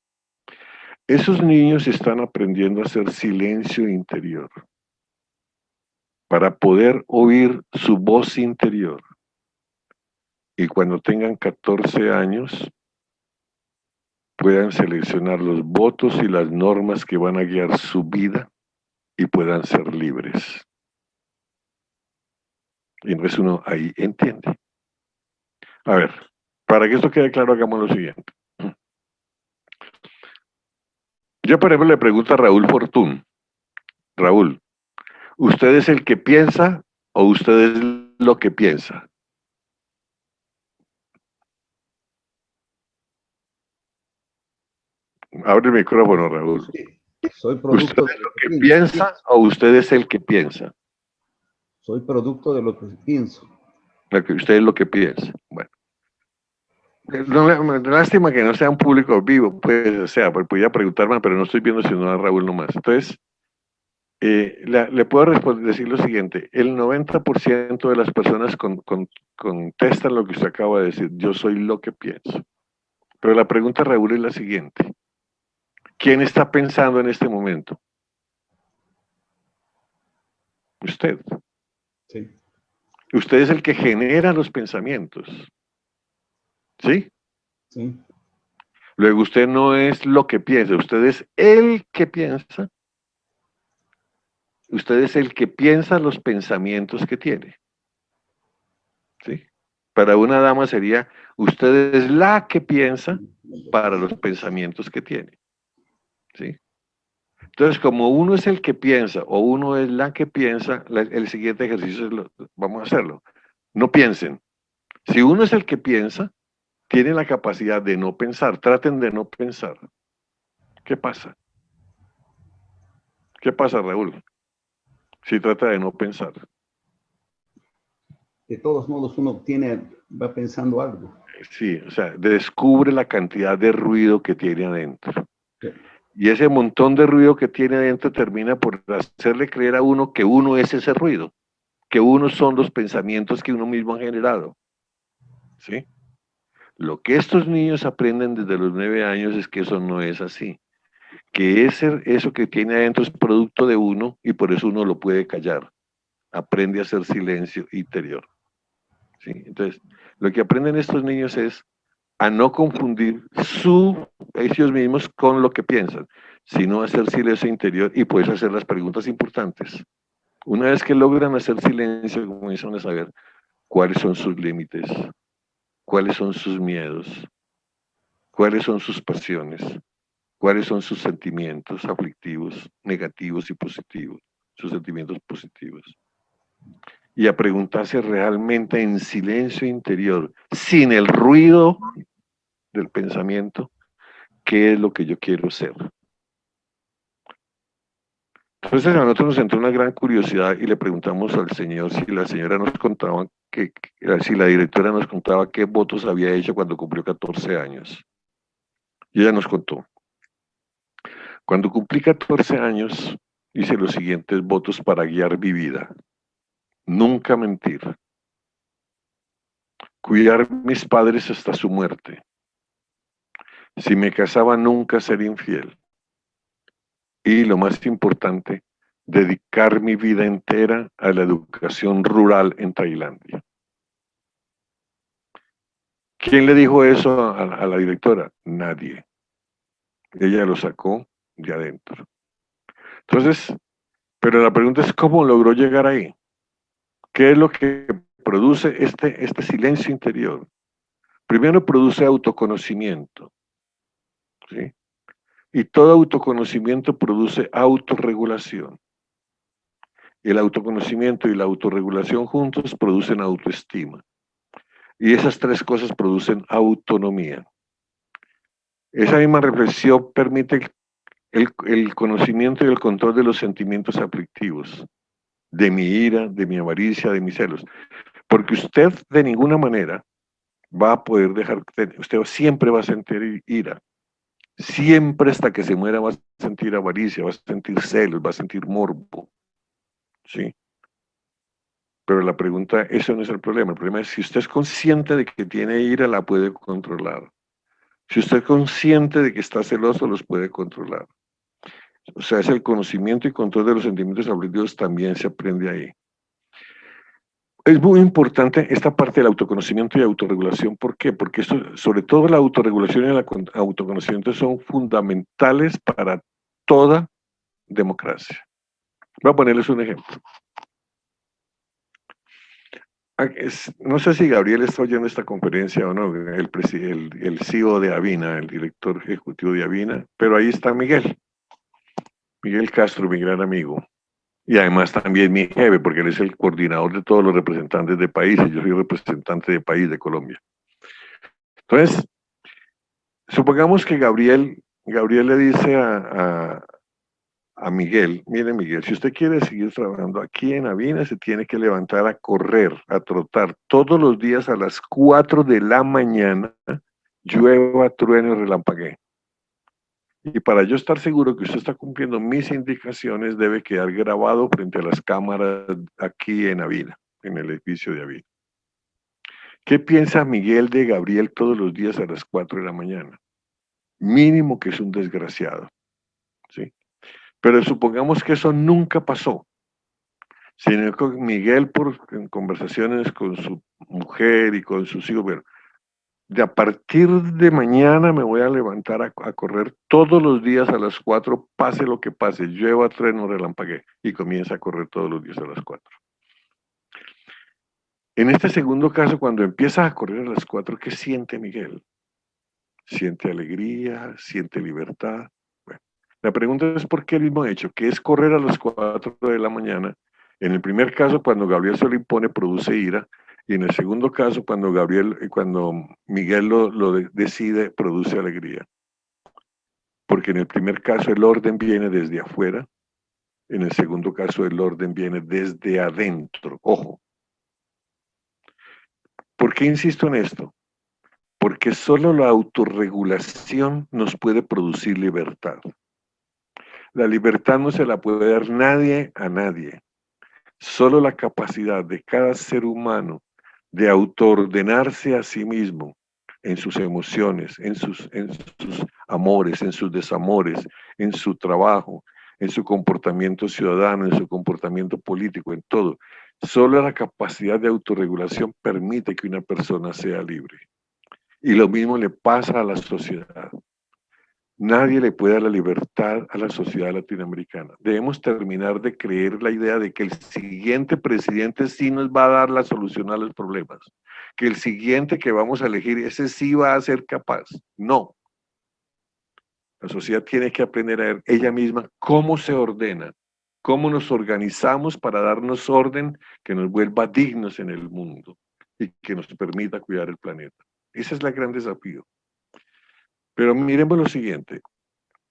esos niños están aprendiendo a hacer silencio interior para poder oír su voz interior. Y cuando tengan 14 años, puedan seleccionar los votos y las normas que van a guiar su vida y puedan ser libres. Y entonces uno ahí entiende. A ver, para que esto quede claro, hagamos lo siguiente. Yo, por ejemplo, le pregunto a Raúl Fortún. Raúl, ¿usted es el que piensa o usted es lo que piensa? Abre el micrófono, Raúl. Sí, soy producto ¿Usted es lo que piensa o usted es el que piensa? Soy producto de lo que pienso. Usted es lo que piensa. Bueno. Lástima que no sea un público vivo, pues, o sea, podría preguntarme, pero no estoy viendo sino a Raúl nomás. Entonces, le puedo decir lo siguiente, el 90% de las personas contestan lo que usted acaba de decir, yo soy lo que pienso. Pero la pregunta, Raúl, es la siguiente, ¿quién está pensando en este momento? Usted. Sí. Usted es el que genera los pensamientos. ¿Sí? Sí. Luego usted no es lo que piensa, usted es el que piensa. Usted es el que piensa los pensamientos que tiene. ¿Sí? Para una dama sería, usted es la que piensa para los pensamientos que tiene. ¿Sí? Entonces, como uno es el que piensa o uno es la que piensa, el siguiente ejercicio vamos a hacerlo. No piensen. Si uno es el que piensa, tiene la capacidad de no pensar. Traten de no pensar. ¿Qué pasa? ¿Qué pasa, Raúl? Si trata de no pensar. De todos modos, uno va pensando algo. Sí, o sea, descubre la cantidad de ruido que tiene adentro. Sí. Y ese montón de ruido que tiene adentro termina por hacerle creer a uno que uno es ese ruido, que uno son los pensamientos que uno mismo ha generado. ¿Sí? Lo que estos niños aprenden desde los 9 años es que eso no es así. Que eso que tiene adentro es producto de uno y por eso uno lo puede callar. Aprende a hacer silencio interior. ¿Sí? Entonces, lo que aprenden estos niños es a no confundir ellos mismos con lo que piensan, sino hacer silencio interior y puedes hacer las preguntas importantes. Una vez que logran hacer silencio, comienzan a saber cuáles son sus límites, cuáles son sus miedos, cuáles son sus pasiones, cuáles son sus sentimientos aflictivos, negativos y positivos, sus sentimientos positivos. Y a preguntarse realmente en silencio interior, sin el ruido del pensamiento, ¿qué es lo que yo quiero ser? Entonces a nosotros nos entró una gran curiosidad y le preguntamos al señor si la señora nos contaba, si la directora nos contaba qué votos había hecho cuando cumplió 14 años. Y ella nos contó. Cuando cumplí 14 años, hice los siguientes votos para guiar mi vida. Nunca mentir. Cuidar mis padres hasta su muerte. Si me casaba, nunca ser infiel. Y lo más importante, dedicar mi vida entera a la educación rural en Tailandia. ¿Quién le dijo eso a la directora? Nadie. Ella lo sacó de adentro. Entonces, pero la pregunta es ¿cómo logró llegar ahí? ¿Qué es lo que produce este silencio interior? Primero produce autoconocimiento, ¿sí? Y todo autoconocimiento produce autorregulación. El autoconocimiento y la autorregulación juntos producen autoestima. Y esas tres cosas producen autonomía. Esa misma reflexión permite el conocimiento y el control de los sentimientos aflictivos, de mi ira, de mi avaricia, de mis celos. Porque usted de ninguna manera va a poder usted siempre va a sentir ira. Siempre hasta que se muera va a sentir avaricia, va a sentir celos, va a sentir morbo. ¿Sí? Pero la pregunta, eso no es el problema. El problema es si usted es consciente de que tiene ira, la puede controlar. Si usted es consciente de que está celoso, los puede controlar. O sea, es el conocimiento y control de los sentimientos aflictivos también se aprende ahí. Es muy importante esta parte del autoconocimiento y autorregulación. ¿Por qué? Porque esto, sobre todo la autorregulación y el autoconocimiento son fundamentales para toda democracia. Voy a ponerles un ejemplo. No sé si Gabriel está oyendo esta conferencia o no, el CEO de Avina, el director ejecutivo de Avina, pero ahí está Miguel Castro, mi gran amigo. Y además también mi jefe, porque él es el coordinador de todos los representantes de países. Yo soy representante de país de Colombia. Entonces, supongamos que Gabriel le dice a Miguel, mire Miguel, si usted quiere seguir trabajando aquí en Avina, se tiene que levantar a correr, a trotar todos los días a las 4 de la mañana, llueva, truene o relampaguee. Y para yo estar seguro que usted está cumpliendo mis indicaciones, debe quedar grabado frente a las cámaras aquí en Avina, en el edificio de Avina. ¿Qué piensa Miguel de Gabriel todos los días a las 4 de la mañana? Mínimo que es un desgraciado, ¿sí? Pero supongamos que eso nunca pasó, sino que Miguel en conversaciones con su mujer y con sus hijos, bueno, de a partir de mañana me voy a levantar a correr todos los días a las 4, pase lo que pase, llueva, truene, relampaguee, y comienza a correr todos los días a las 4. En este segundo caso, cuando empieza a correr a las 4, ¿qué siente Miguel? Siente alegría, siente libertad. Bueno, la pregunta es por qué el mismo hecho, que es correr a las 4 de la mañana. En el primer caso, cuando Gabriel se lo impone, produce ira, y en el segundo caso, cuando Miguel lo decide, produce alegría. Porque en el primer caso el orden viene desde afuera, en el segundo caso el orden viene desde adentro. Ojo. ¿Por qué insisto en esto? Porque solo la autorregulación nos puede producir libertad. La libertad no se la puede dar nadie a nadie. Solo la capacidad de cada ser humano de autoordenarse a sí mismo en sus emociones, en sus amores, en sus desamores, en su trabajo, en su comportamiento ciudadano, en su comportamiento político, en todo. Solo la capacidad de autorregulación permite que una persona sea libre. Y lo mismo le pasa a la sociedad. Nadie le puede dar la libertad a la sociedad latinoamericana. Debemos terminar de creer la idea de que el siguiente presidente sí nos va a dar la solución a los problemas. Que el siguiente que vamos a elegir, ese sí va a ser capaz. No. La sociedad tiene que aprender a ver ella misma cómo se ordena, cómo nos organizamos para darnos orden que nos vuelva dignos en el mundo y que nos permita cuidar el planeta. Ese es el gran desafío. Pero miremos lo siguiente,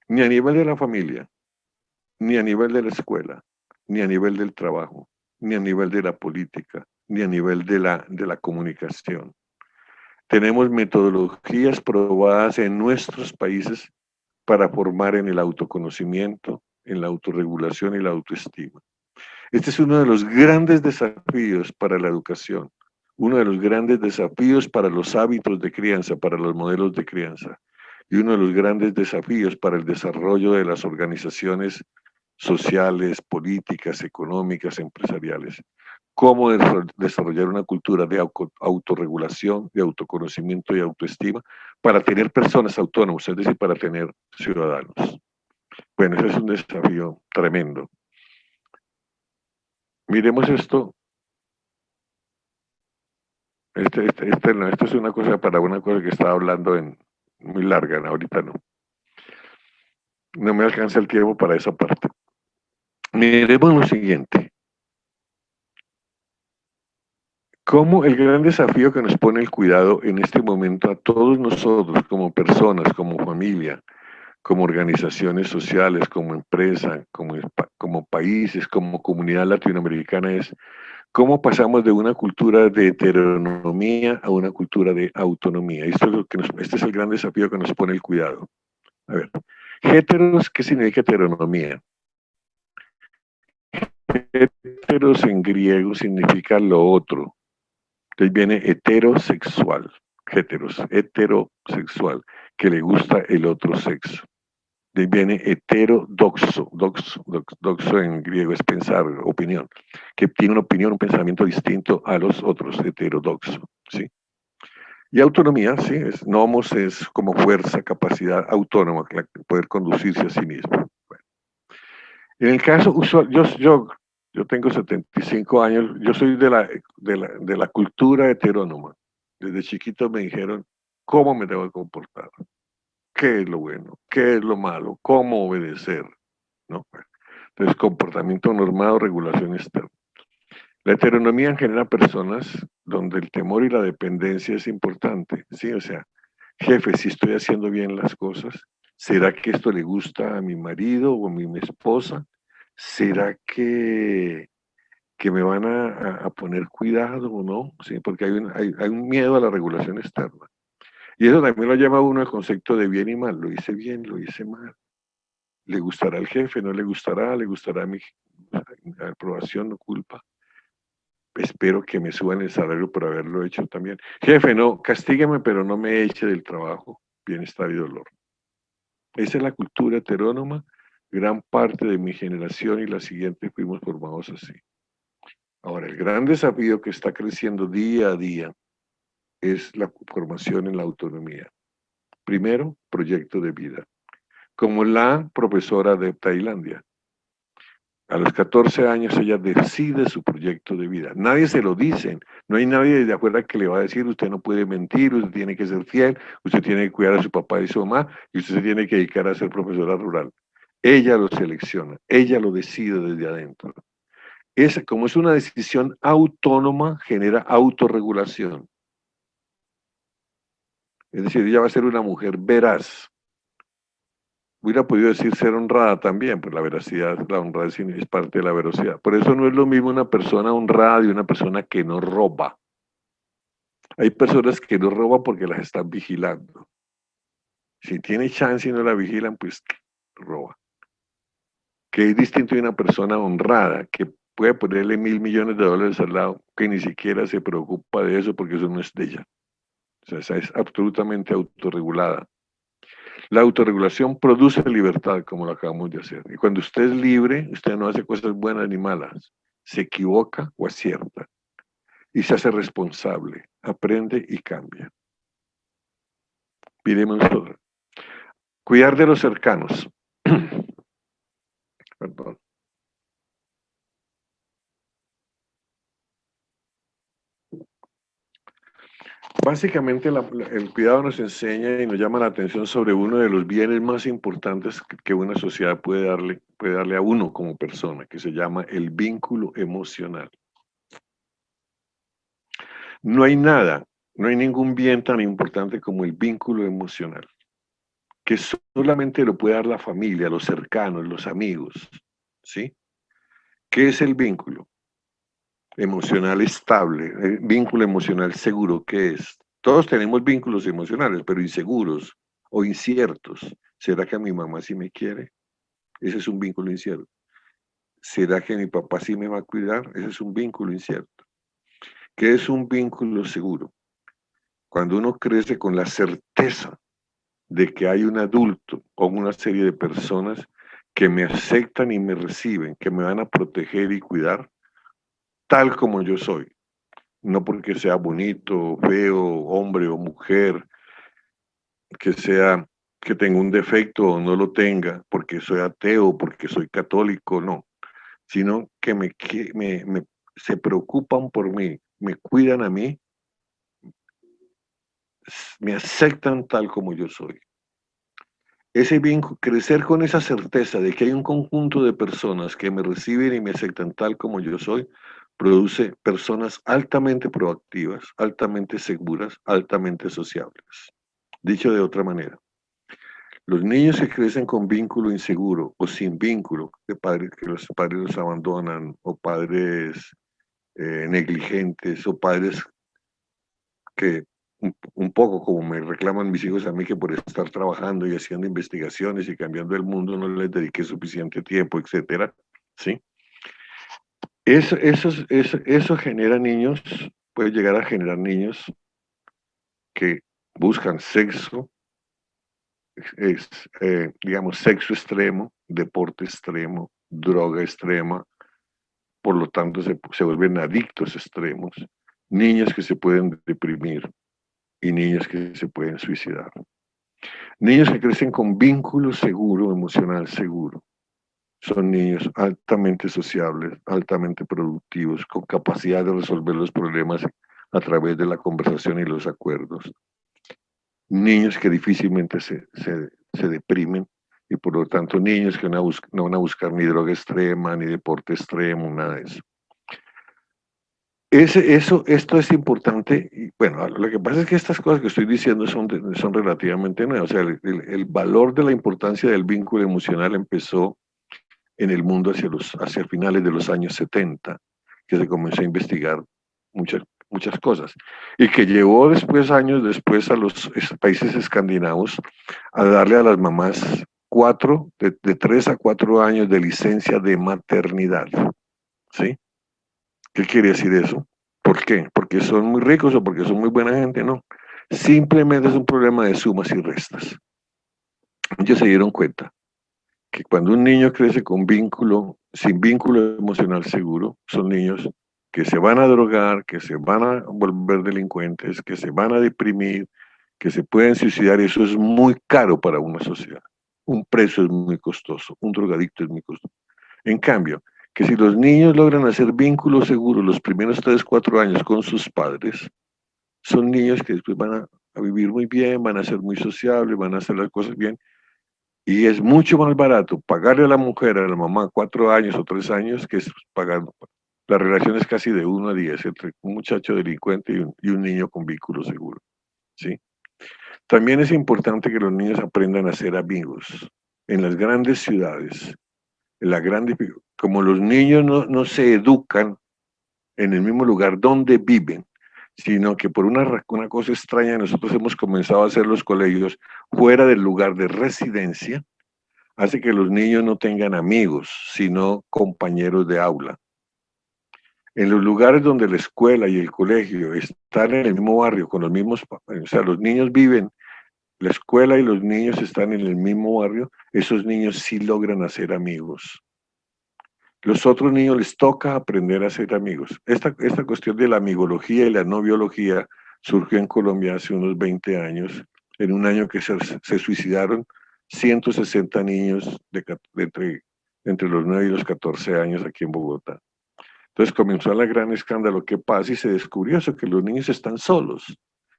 ni a nivel de la familia, ni a nivel de la escuela, ni a nivel del trabajo, ni a nivel de la política, ni a nivel de la comunicación. Tenemos metodologías probadas en nuestros países para formar en el autoconocimiento, en la autorregulación y la autoestima. Este es uno de los grandes desafíos para la educación, uno de los grandes desafíos para los hábitos de crianza, para los modelos de crianza, y uno de los grandes desafíos para el desarrollo de las organizaciones sociales, políticas, económicas, empresariales. Cómo desarrollar una cultura de autorregulación, de autoconocimiento y autoestima para tener personas autónomas, es decir, para tener ciudadanos. Bueno, ese es un desafío tremendo. Miremos esto. Esto es una cosa para una cosa que estaba hablando muy larga, ¿no? Ahorita no. No me alcanza el tiempo para esa parte. Miremos lo siguiente. Cómo el gran desafío que nos pone el cuidado en este momento a todos nosotros como personas, como familia, como organizaciones sociales, como empresa, como países, como comunidad latinoamericana es cómo pasamos de una cultura de heteronomía a una cultura de autonomía. Esto es lo que este es el gran desafío que nos pone el cuidado. A ver, heteros, ¿qué significa heteronomía? Heteros en griego significa lo otro. Entonces viene heterosexual, heterosexual, que le gusta el otro sexo. De ahí viene heterodoxo, doxo en griego es pensar, opinión, que tiene una opinión, un pensamiento distinto a los otros, heterodoxo, ¿sí? Y autonomía, sí, nomos es como fuerza, capacidad autónoma, poder conducirse a sí mismo. Bueno, en el caso usual, yo tengo 75 años, yo soy de la cultura heterónoma. Desde chiquito me dijeron cómo me debo comportar, qué es lo bueno, qué es lo malo, cómo obedecer, ¿no? Entonces, comportamiento normado, regulación externa. La heteronomía genera personas donde el temor y la dependencia es importante, ¿sí? O sea, jefe, si estoy haciendo bien las cosas, ¿será que esto le gusta a mi marido o a mi esposa? ¿Será que me van a poner cuidado o no? ¿Sí? Porque hay un miedo a la regulación externa. Y eso también lo llama uno el concepto de bien y mal. Lo hice bien, lo hice mal. ¿Le gustará al jefe? ¿No le gustará? ¿Le gustará mi aprobación o culpa? Espero que me suban el salario por haberlo hecho también. Jefe, no, castígueme, pero no me eche del trabajo. Bienestar y dolor. Esa es la cultura heterónoma. Gran parte de mi generación y la siguiente fuimos formados así. Ahora, el gran desafío que está creciendo día a día es la formación en la autonomía. Primero, proyecto de vida. Como la profesora de Tailandia. A los 14 años ella decide su proyecto de vida. Nadie se lo dice. No hay nadie desde afuera que le va a decir, usted no puede mentir, usted tiene que ser fiel, usted tiene que cuidar a su papá y su mamá, y usted se tiene que dedicar a ser profesora rural. Ella lo selecciona, ella lo decide desde adentro. Como es una decisión autónoma, genera autorregulación. Es decir, ella va a ser una mujer veraz. Hubiera podido decir ser honrada también, pues la veracidad, la honradez es parte de la veracidad. Por eso no es lo mismo una persona honrada y una persona que no roba. Hay personas que no roban porque las están vigilando. Si tiene chance y no la vigilan, pues roba. Que es distinto de una persona honrada, que puede ponerle $1.000 millones al lado, que ni siquiera se preocupa de eso porque eso no es de ella. O sea, esa es absolutamente autorregulada. La autorregulación produce libertad, como lo acabamos de hacer. Y cuando usted es libre, usted no hace cosas buenas ni malas. Se equivoca o acierta. Y se hace responsable. Aprende y cambia. Miremos todo. Cuidar de los cercanos. Perdón. Básicamente el cuidado nos enseña y nos llama la atención sobre uno de los bienes más importantes que una sociedad puede darle a uno como persona, que se llama el vínculo emocional. No hay nada, no hay ningún bien tan importante como el vínculo emocional, que solamente lo puede dar la familia, los cercanos, los amigos, ¿sí? ¿Qué es el vínculo emocional estable? El vínculo emocional seguro, ¿qué es? Todos tenemos vínculos emocionales, pero inseguros o inciertos. ¿Será que a mi mamá sí me quiere? Ese es un vínculo incierto. ¿Será que mi papá sí me va a cuidar? Ese es un vínculo incierto. ¿Qué es un vínculo seguro? Cuando uno crece con la certeza de que hay un adulto o una serie de personas que me aceptan y me reciben, que me van a proteger y cuidar, tal como yo soy. No porque sea bonito, feo, hombre o mujer, que tenga un defecto o no lo tenga, porque soy ateo, porque soy católico, no. Sino que se preocupan por mí, me cuidan a mí, me aceptan tal como yo soy. Ese vínculo, crecer con esa certeza de que hay un conjunto de personas que me reciben y me aceptan tal como yo soy, produce personas altamente proactivas, altamente seguras, altamente sociables. Dicho de otra manera, los niños que crecen con vínculo inseguro o sin vínculo, de padres que los padres los abandonan, o padres negligentes, o padres que un poco como me reclaman mis hijos a mí, que por estar trabajando y haciendo investigaciones y cambiando el mundo no les dediqué suficiente tiempo, etcétera, ¿sí? Eso genera niños, puede llegar a generar niños que buscan sexo, digamos, sexo extremo, deporte extremo, droga extrema, por lo tanto se vuelven adictos extremos, niños que se pueden deprimir y niños que se pueden suicidar. Niños que crecen con vínculo seguro, emocional seguro, son niños altamente sociables, altamente productivos, con capacidad de resolver los problemas a través de la conversación y los acuerdos. Niños que difícilmente se deprimen y por lo tanto niños que no van a buscar ni droga extrema, ni deporte extremo, nada de eso. Esto es importante. Y bueno, lo que pasa es que estas cosas que estoy diciendo son relativamente nuevas. O sea, el valor de la importancia del vínculo emocional empezó en el mundo hacia finales de los años 70, que se comenzó a investigar muchas cosas, y que llevó años después a los países escandinavos a darle a las mamás de 3 a 4 años de licencia de maternidad. ¿Sí? ¿Qué quiere decir eso? ¿Por qué? ¿Porque son muy ricos o porque son muy buena gente? No. Simplemente es un problema de sumas y restas. Ellos se dieron cuenta que cuando un niño crece sin vínculo emocional seguro, son niños que se van a drogar, que se van a volver delincuentes, que se van a deprimir, que se pueden suicidar, y eso es muy caro para una sociedad. Un preso es muy costoso, un drogadicto es muy costoso. En cambio, que si los niños logran hacer vínculos seguros los primeros 3, 4 años con sus padres, son niños que después van a vivir muy bien, van a ser muy sociables, van a hacer las cosas bien, y es mucho más barato pagarle a la mujer, a la mamá, 4 años o 3 años, que es pagar. La relación es casi de 1 a 10 entre un muchacho delincuente y un niño con vínculo seguro, ¿sí? También es importante que los niños aprendan a ser amigos. En las grandes ciudades, como los niños no se educan en el mismo lugar donde viven, sino que por una cosa extraña nosotros hemos comenzado a hacer los colegios fuera del lugar de residencia, hace que los niños no tengan amigos, sino compañeros de aula. En los lugares donde la escuela y el colegio están en el mismo barrio, con los mismos, o sea, los niños viven, la escuela y los niños están en el mismo barrio, esos niños sí logran hacer amigos. Los otros niños les toca aprender a ser amigos. Esta cuestión de la amigología y la no biología surgió en Colombia hace unos 20 años, en un año que se suicidaron 160 niños entre los 9 y los 14 años aquí en Bogotá. Entonces comenzó el gran escándalo. ¿Qué pasa? Y se descubrió eso, que los niños están solos,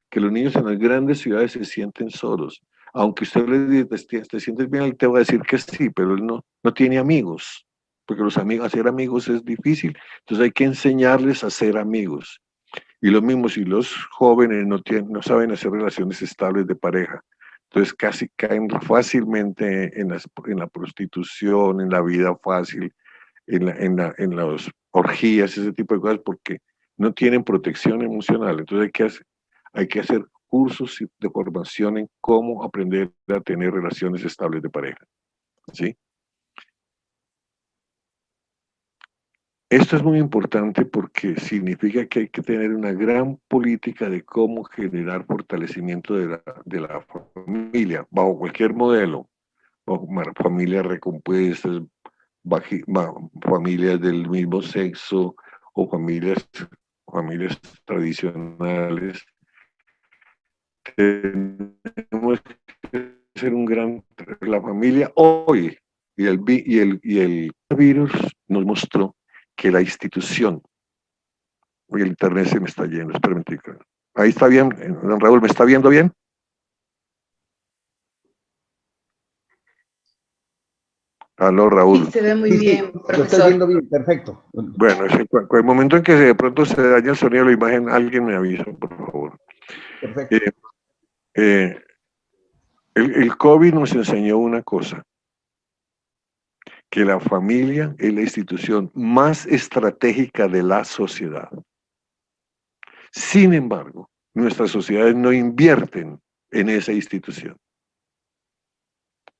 que los niños en las grandes ciudades se sienten solos. Aunque usted le diga, ¿te sientes bien? Él te va a decir que sí, pero él no tiene amigos, porque hacer amigos es difícil. Entonces hay que enseñarles a ser amigos. Y lo mismo si los jóvenes no saben hacer relaciones estables de pareja. Entonces casi caen fácilmente en la prostitución, en la vida fácil, en las orgías, ese tipo de cosas, porque no tienen protección emocional. Entonces hay que hacer cursos de formación en cómo aprender a tener relaciones estables de pareja. ¿Sí? Esto es muy importante porque significa que hay que tener una gran política de cómo generar fortalecimiento de la familia, bajo cualquier modelo, bajo familias recompuestas, familias del mismo sexo o familias tradicionales. Tenemos que ser la familia hoy, y el virus nos mostró que la institución, hoy el internet se me está yendo, espérame, ahí está bien, don Raúl, ¿me está viendo bien? Aló, Sí, Raúl. se ve muy Sí, sí, bien, lo estoy profesor. viendo bien, perfecto. Bueno, sí, el momento en que de pronto se daña el sonido de la imagen, alguien me avisa, por favor. Perfecto. Eh, el COVID nos enseñó una cosa, que la familia es la institución más estratégica de la sociedad. Sin embargo, nuestras sociedades no invierten en esa institución.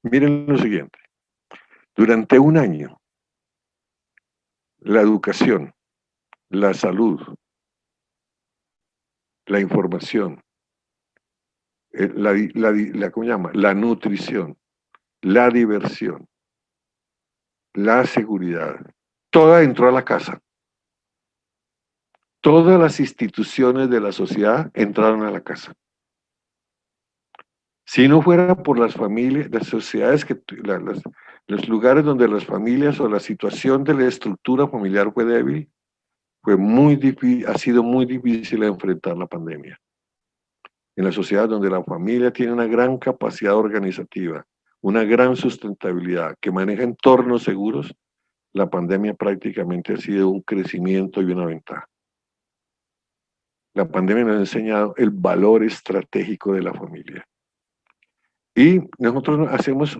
Miren lo siguiente, durante un año, la educación, la salud, la información, ¿cómo se llama? La nutrición, la diversión, la seguridad, toda entró a la casa. Todas las instituciones de la sociedad entraron a la casa. Si no fuera por las familias, las sociedades, los lugares donde las familias o la situación de la estructura familiar fue débil, fue muy difícil, ha sido muy difícil enfrentar la pandemia. En la sociedad donde la familia tiene una gran capacidad organizativa, una gran sustentabilidad, que maneja entornos seguros, la pandemia prácticamente ha sido un crecimiento y una ventaja. La pandemia nos ha enseñado el valor estratégico de la familia. Y nosotros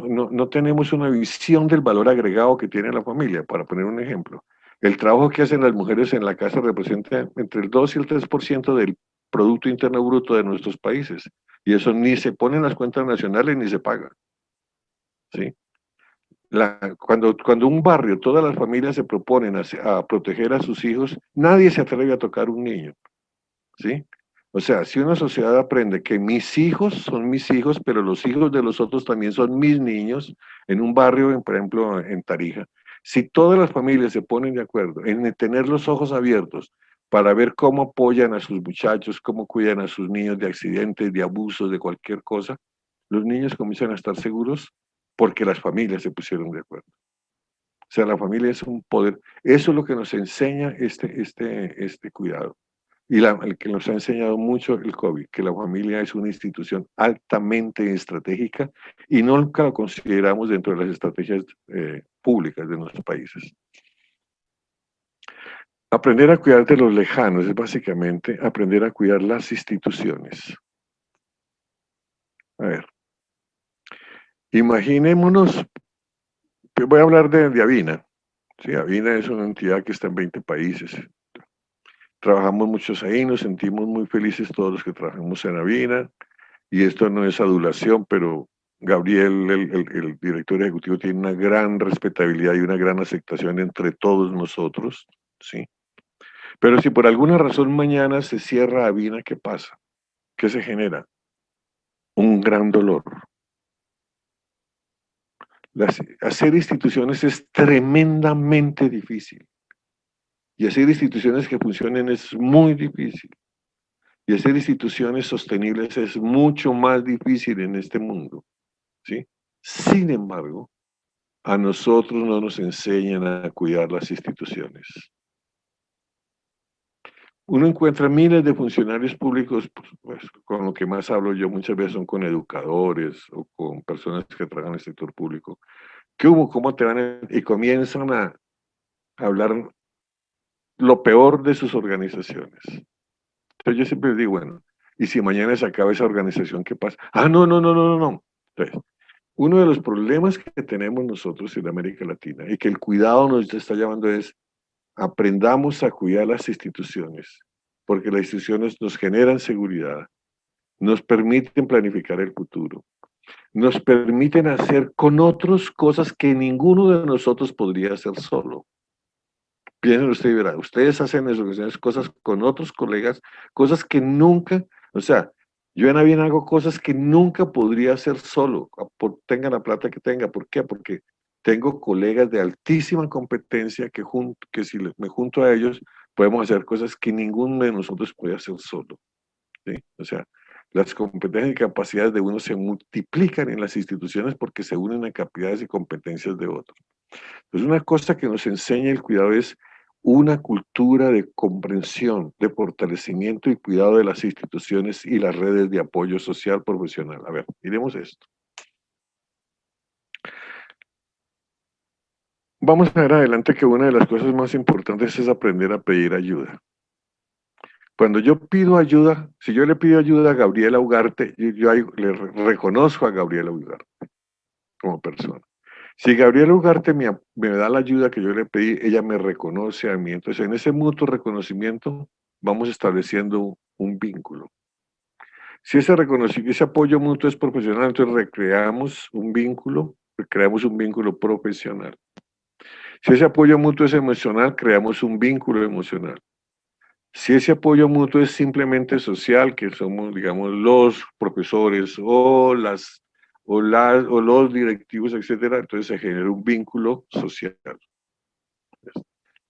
no tenemos una visión del valor agregado que tiene la familia, para poner un ejemplo. El trabajo que hacen las mujeres en la casa representa entre el 2 y el 3% del Producto Interno Bruto de nuestros países. Y eso ni se pone en las cuentas nacionales ni se paga. ¿Sí? Cuando un barrio, todas las familias se proponen a proteger a sus hijos, nadie se atreve a tocar un niño. ¿Sí? O sea, si una sociedad aprende que mis hijos son mis hijos, pero los hijos de los otros también son mis niños, en un barrio, por ejemplo, en Tarija, si todas las familias se ponen de acuerdo en tener los ojos abiertos para ver cómo apoyan a sus muchachos, cómo cuidan a sus niños de accidentes, de abusos, de cualquier cosa, los niños comienzan a estar seguros porque las familias se pusieron de acuerdo. O sea, la familia es un poder. Eso es lo que nos enseña este cuidado. Y el que nos ha enseñado mucho el COVID, que la familia es una institución altamente estratégica y nunca lo consideramos dentro de las estrategias públicas de nuestros países. Aprender a cuidar de los lejanos es básicamente aprender a cuidar las instituciones. A ver, imaginémonos, voy a hablar de Avina. Sí, Avina es una entidad que está en 20 países. Trabajamos muchos ahí, nos sentimos muy felices todos los que trabajamos en Avina. Y esto no es adulación, pero Gabriel, el director ejecutivo, tiene una gran respetabilidad y una gran aceptación entre todos nosotros, ¿sí? Pero si por alguna razón mañana se cierra Avina, ¿qué pasa? ¿Qué se genera? Un gran dolor. Hacer instituciones es tremendamente difícil. Y hacer instituciones que funcionen es muy difícil. Y hacer instituciones sostenibles es mucho más difícil en este mundo, ¿sí? Sin embargo, a nosotros no nos enseñan a cuidar las instituciones. Uno encuentra miles de funcionarios públicos, pues, con lo que más hablo yo muchas veces son con educadores o con personas que trabajan en el sector público. ¿Qué hubo? ¿Cómo te van y comienzan a hablar lo peor de sus organizaciones? Entonces yo siempre les digo, bueno, ¿y si mañana se acaba esa organización, qué pasa? Ah, no. Entonces, uno de los problemas que tenemos nosotros en América Latina y que el cuidado nos está llevando es aprendamos a cuidar las instituciones, porque las instituciones nos generan seguridad, nos permiten planificar el futuro, nos permiten hacer con otros cosas que ninguno de nosotros podría hacer solo. Piensen ustedes y verán, ustedes hacen esas cosas con otros colegas, cosas que nunca, o sea, yo en Avina hago cosas que nunca podría hacer solo, tenga la plata que tenga. ¿Por qué? Porque tengo colegas de altísima competencia que si me junto a ellos, podemos hacer cosas que ninguno de nosotros puede hacer solo, ¿sí? O sea, las competencias y capacidades de uno se multiplican en las instituciones porque se unen a capacidades y competencias de otros. Entonces, una cosa que nos enseña el cuidado es una cultura de comprensión, de fortalecimiento y cuidado de las instituciones y las redes de apoyo social profesional. A ver, miremos esto. vamos a ver adelante que una de las cosas más importantes es aprender a pedir ayuda. Cuando yo pido ayuda, si yo le pido ayuda a Gabriela Ugarte, yo ahí le reconozco a Gabriela Ugarte como persona. Si Gabriela Ugarte me da la ayuda que yo le pedí, ella me reconoce a mí. Entonces, en ese mutuo reconocimiento, vamos estableciendo un vínculo. Si ese reconocimiento, ese apoyo mutuo es profesional, entonces recreamos un vínculo profesional. Si ese apoyo mutuo es emocional, creamos un vínculo emocional. Si ese apoyo mutuo es simplemente social, que somos, digamos, los profesores o los directivos, etcétera, entonces se genera un vínculo social.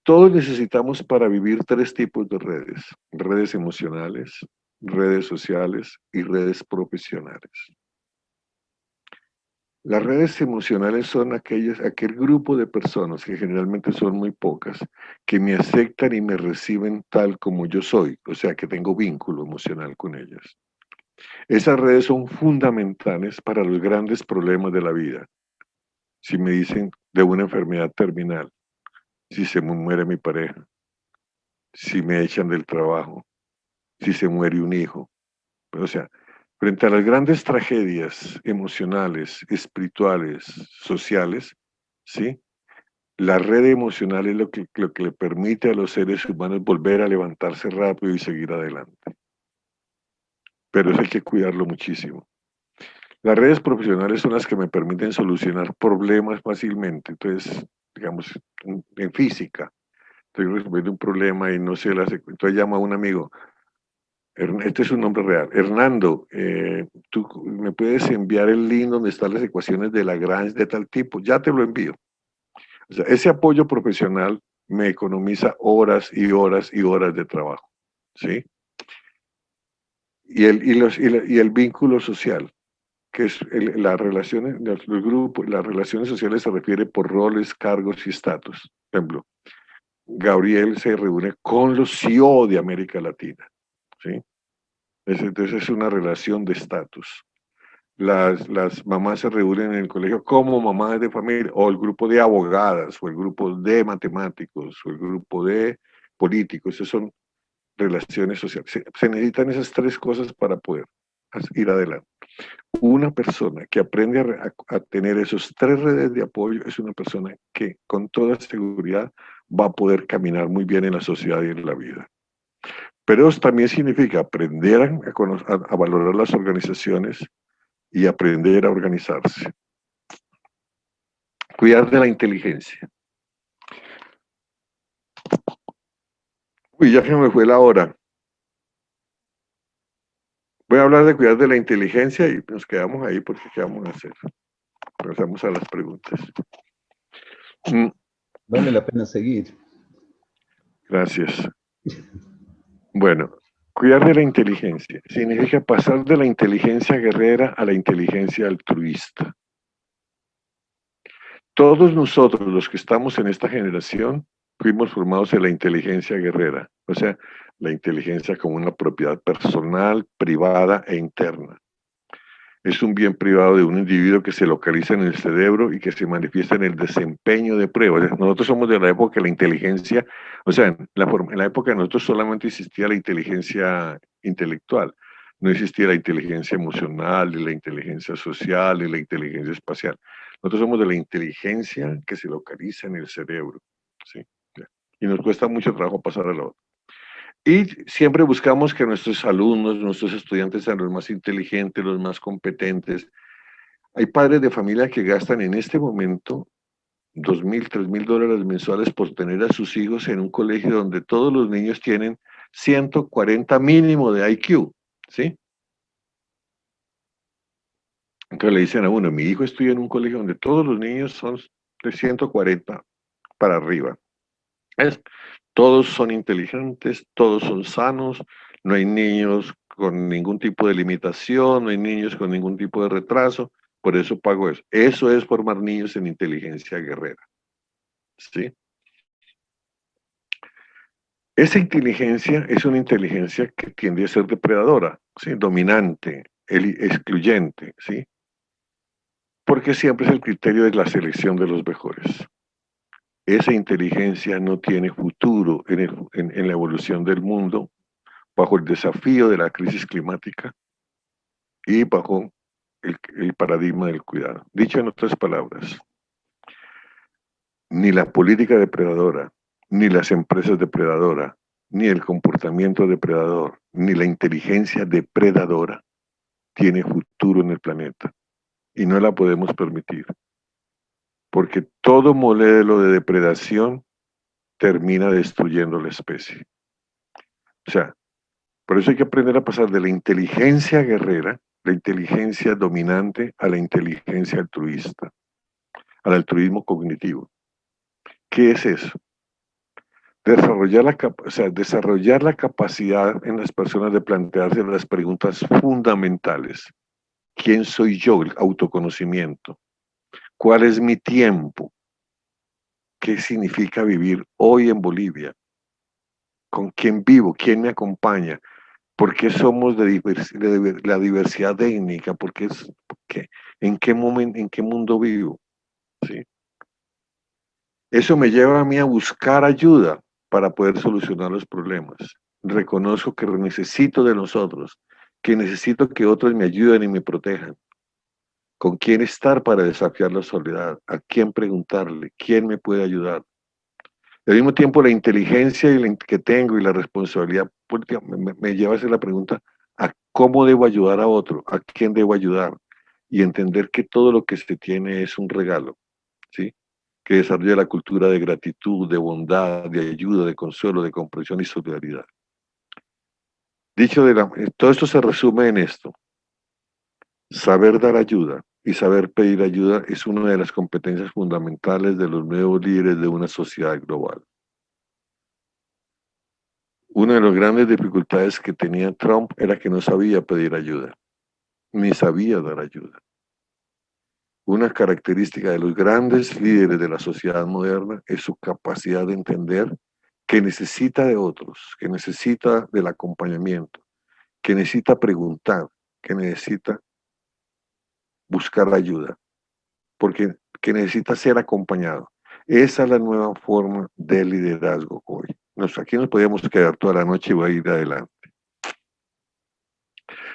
Todos necesitamos para vivir 3 tipos de redes: redes emocionales, redes sociales y redes profesionales. Las redes emocionales son aquel grupo de personas, que generalmente son muy pocas, que me aceptan y me reciben tal como yo soy, o sea que tengo vínculo emocional con ellas. Esas redes son fundamentales para los grandes problemas de la vida. Si me dicen de una enfermedad terminal, si se me muere mi pareja, si me echan del trabajo, si se muere un hijo, o sea, frente a las grandes tragedias emocionales, espirituales, sociales, ¿sí? La red emocional es lo que le permite a los seres humanos volver a levantarse rápido y seguir adelante. Pero eso hay que cuidarlo muchísimo. Las redes profesionales son las que me permiten solucionar problemas fácilmente. Entonces, digamos, en física, estoy resolviendo un problema y no sé entonces llamo a un amigo. Este es un nombre real. Hernando, tú me puedes enviar el link donde están las ecuaciones de Lagrange de tal tipo. Ya te lo envío. O sea, ese apoyo profesional me economiza horas y horas y horas de trabajo, ¿sí? Y el vínculo social, que es las relaciones, los grupos, las relaciones sociales se refiere por roles, cargos y estatus. Por ejemplo, Gabriel se reúne con los CEO de América Latina, ¿sí? Entonces es una relación de estatus. Las mamás se reúnen en el colegio como mamás de familia, o el grupo de abogadas, o el grupo de matemáticos, o el grupo de políticos. Esas son relaciones sociales. Se necesitan esas 3 cosas para poder ir adelante. Una persona que aprende a tener esas 3 redes de apoyo es una persona que con toda seguridad va a poder caminar muy bien en la sociedad y en la vida. Pero eso también significa aprender a valorar las organizaciones y aprender a organizarse. Cuidar de la inteligencia. Uy, ya se me fue la hora. Voy a hablar de cuidar de la inteligencia y nos quedamos ahí porque ¿qué vamos a hacer? Pasamos a las preguntas. Vale la pena seguir. Gracias. Bueno, cuidar de la inteligencia significa pasar de la inteligencia guerrera a la inteligencia altruista. Todos nosotros, los que estamos en esta generación, fuimos formados en la inteligencia guerrera, o sea, la inteligencia como una propiedad personal, privada e interna. Es un bien privado de un individuo que se localiza en el cerebro y que se manifiesta en el desempeño de pruebas. Nosotros somos de la época de la inteligencia, o sea, en la época de nosotros solamente existía la inteligencia intelectual, no existía la inteligencia emocional, ni la inteligencia social, ni la inteligencia espacial. Nosotros somos de la inteligencia que se localiza en el cerebro, ¿sí? Y nos cuesta mucho trabajo pasar a la otra. Y siempre buscamos que nuestros alumnos, nuestros estudiantes sean los más inteligentes, los más competentes. Hay padres de familia que gastan en este momento $2,000, $3,000 mensuales por tener a sus hijos en un colegio donde todos los niños tienen 140 mínimo de IQ, ¿sí? Entonces le dicen a uno, mi hijo estudia en un colegio donde todos los niños son de 140 para arriba. Todos son inteligentes, todos son sanos, no hay niños con ningún tipo de limitación, no hay niños con ningún tipo de retraso, por eso pago eso. Eso es formar niños en inteligencia guerrera, ¿sí? Esa inteligencia es una inteligencia que tiende a ser depredadora, ¿sí? Dominante, excluyente, ¿sí? Porque siempre es el criterio de la selección de los mejores. esa inteligencia no tiene futuro en la evolución del mundo bajo el desafío de la crisis climática y bajo el paradigma del cuidado. Dicho en otras palabras, ni la política depredadora, ni las empresas depredadoras, ni el comportamiento depredador, ni la inteligencia depredadora tiene futuro en el planeta. Y no la podemos permitir. Porque todo modelo de depredación termina destruyendo la especie. O sea, por eso hay que aprender a pasar de la inteligencia guerrera, la inteligencia dominante, a la inteligencia altruista, al altruismo cognitivo. ¿Qué es eso? Desarrollar la capacidad en las personas de plantearse las preguntas fundamentales. ¿Quién soy yo? El autoconocimiento. ¿Cuál es mi tiempo? ¿Qué significa vivir hoy en Bolivia? ¿Con quién vivo? ¿Quién me acompaña? ¿Por qué somos de la diversidad étnica? ¿En qué momento, en qué mundo vivo? ¿Sí? Eso me lleva a mí a buscar ayuda para poder solucionar los problemas. Reconozco que necesito de nosotros, que necesito que otros me ayuden y me protejan. ¿Con quién estar para desafiar la soledad? ¿A quién preguntarle? ¿Quién me puede ayudar? Al mismo tiempo, la inteligencia que tengo y la responsabilidad política me lleva a hacer la pregunta: ¿a cómo debo ayudar a otro? ¿A quién debo ayudar? Y entender que todo lo que se tiene es un regalo, ¿sí? Que desarrolla la cultura de gratitud, de bondad, de ayuda, de consuelo, de comprensión y solidaridad. Todo esto se resume en esto: saber dar ayuda y saber pedir ayuda es una de las competencias fundamentales de los nuevos líderes de una sociedad global. Una de las grandes dificultades que tenía Trump era que no sabía pedir ayuda, ni sabía dar ayuda. Una característica de los grandes líderes de la sociedad moderna es su capacidad de entender que necesita de otros, que necesita del acompañamiento, que necesita preguntar, que necesita buscar ayuda, que necesita ser acompañado. Esa es la nueva forma de liderazgo hoy. Aquí nos podíamos quedar toda la noche y voy a ir adelante.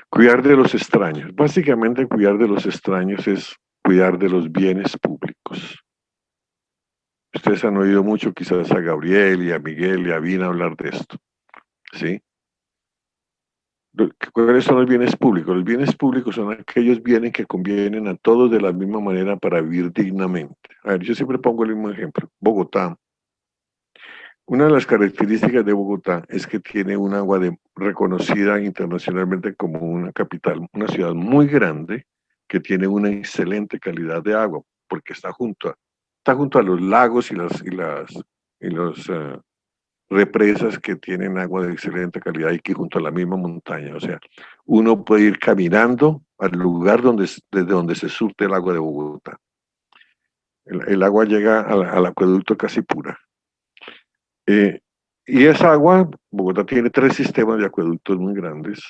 Cuidar de los extraños. Básicamente, cuidar de los extraños es cuidar de los bienes públicos. Ustedes han oído mucho quizás a Gabriel y a Miguel y a Vina hablar de esto, ¿sí? ¿Cuáles son los bienes públicos? Los bienes públicos son aquellos bienes que convienen a todos de la misma manera para vivir dignamente. A ver, yo siempre pongo el mismo ejemplo. Bogotá. Una de las características de Bogotá es que tiene un agua reconocida internacionalmente como una capital, una ciudad muy grande que tiene una excelente calidad de agua, porque está junto a los lagos y las represas que tienen agua de excelente calidad y que junto a la misma montaña. O sea, uno puede ir caminando al lugar desde donde se surte el agua de Bogotá. El agua llega al acueducto casi pura. Y esa agua, Bogotá tiene 3 sistemas de acueductos muy grandes,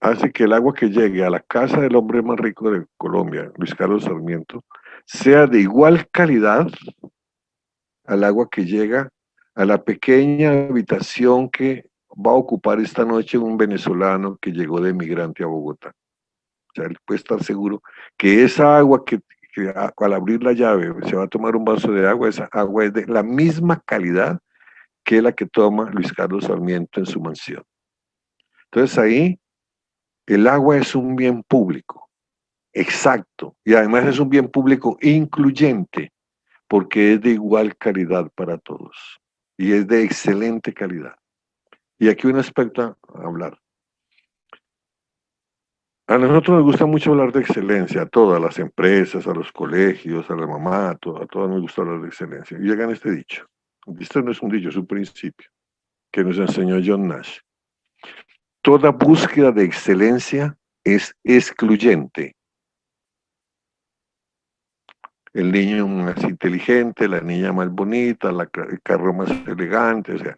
hace que el agua que llegue a la casa del hombre más rico de Colombia, Luis Carlos Sarmiento, sea de igual calidad al agua que llega a la pequeña habitación que va a ocupar esta noche un venezolano que llegó de migrante a Bogotá. O sea, él puede estar seguro que esa agua que al abrir la llave se va a tomar un vaso de agua, esa agua es de la misma calidad que la que toma Luis Carlos Sarmiento en su mansión. Entonces ahí el agua es un bien público, exacto, y además es un bien público incluyente, porque es de igual calidad para todos, y es de excelente calidad. Y aquí un aspecto a hablar. A nosotros nos gusta mucho hablar de excelencia, a todas las empresas, a los colegios, a la mamá, a todas nos gusta hablar de excelencia. Y llegan este dicho. Esto no es un dicho, es un principio que nos enseñó John Nash. Toda búsqueda de excelencia es excluyente. El niño más inteligente, la niña más bonita, el carro más elegante, o sea,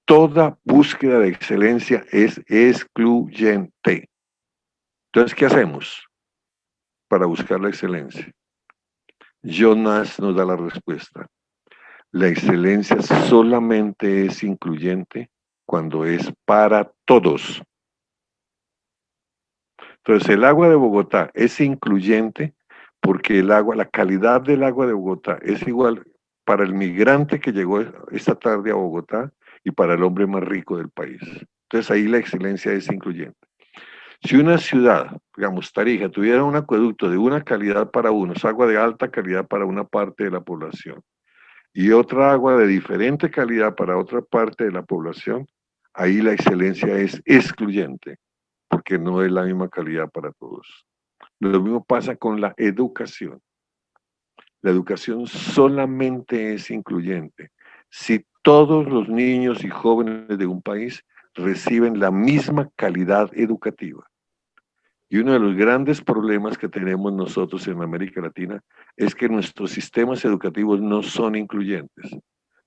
toda búsqueda de excelencia es excluyente. Entonces, ¿qué hacemos para buscar la excelencia? John Nash nos da la respuesta. La excelencia solamente es incluyente cuando es para todos. Entonces, el agua de Bogotá es incluyente porque el agua, la calidad del agua de Bogotá es igual para el migrante que llegó esta tarde a Bogotá y para el hombre más rico del país. Entonces, ahí la excelencia es incluyente. Si una ciudad, digamos Tarija, tuviera un acueducto de una calidad para unos, agua de alta calidad para una parte de la población, y otra agua de diferente calidad para otra parte de la población, ahí la excelencia es excluyente, porque no es la misma calidad para todos. Lo mismo pasa con la educación. La educación solamente es incluyente si todos los niños y jóvenes de un país reciben la misma calidad educativa. Y uno de los grandes problemas que tenemos nosotros en América Latina es que nuestros sistemas educativos no son incluyentes.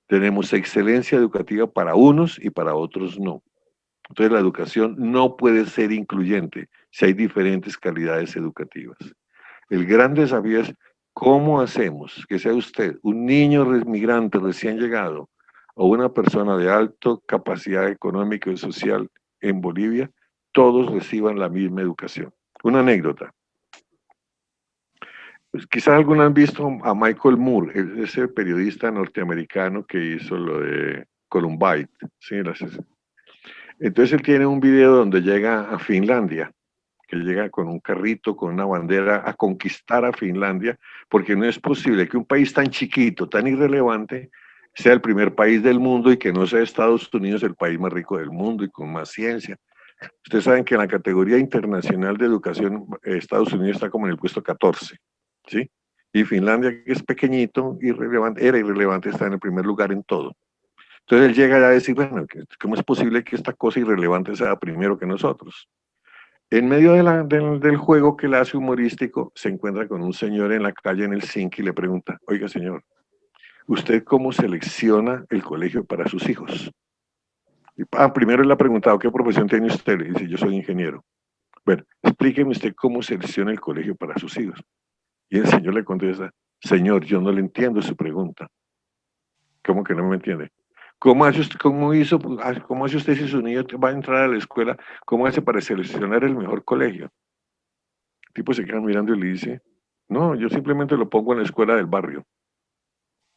Tenemos excelencia educativa para unos y para otros no. Entonces la educación no puede ser incluyente si hay diferentes calidades educativas. El gran desafío es cómo hacemos que sea usted un niño migrante recién llegado o una persona de alta capacidad económica y social en Bolivia, todos reciban la misma educación. Una anécdota. Pues quizás algunos han visto a Michael Moore, ese periodista norteamericano que hizo lo de Columbine. ¿Sí? Entonces él tiene un video donde llega a Finlandia, que llega con un carrito, con una bandera, a conquistar a Finlandia, porque no es posible que un país tan chiquito, tan irrelevante, sea el primer país del mundo y que no sea Estados Unidos el país más rico del mundo y con más ciencia. Ustedes saben que en la categoría internacional de educación, Estados Unidos está como en el puesto 14, ¿sí? Y Finlandia, que es pequeñito, era irrelevante, está en el primer lugar en todo. Entonces él llega a decir, bueno, ¿cómo es posible que esta cosa irrelevante sea primero que nosotros? En medio del juego que le hace humorístico, se encuentra con un señor en la calle en Helsinki y le pregunta, oiga señor, ¿usted cómo selecciona el colegio para sus hijos? Primero le ha preguntado, ¿qué profesión tiene usted? Y dice, yo soy ingeniero. Bueno, explíqueme usted cómo selecciona el colegio para sus hijos. Y el señor le contesta, señor, yo no le entiendo su pregunta. ¿Cómo que no me entiende? ¿Cómo hace usted si su niño va a entrar a la escuela? ¿Cómo hace para seleccionar el mejor colegio? El tipo se queda mirando y le dice, no, yo simplemente lo pongo en la escuela del barrio,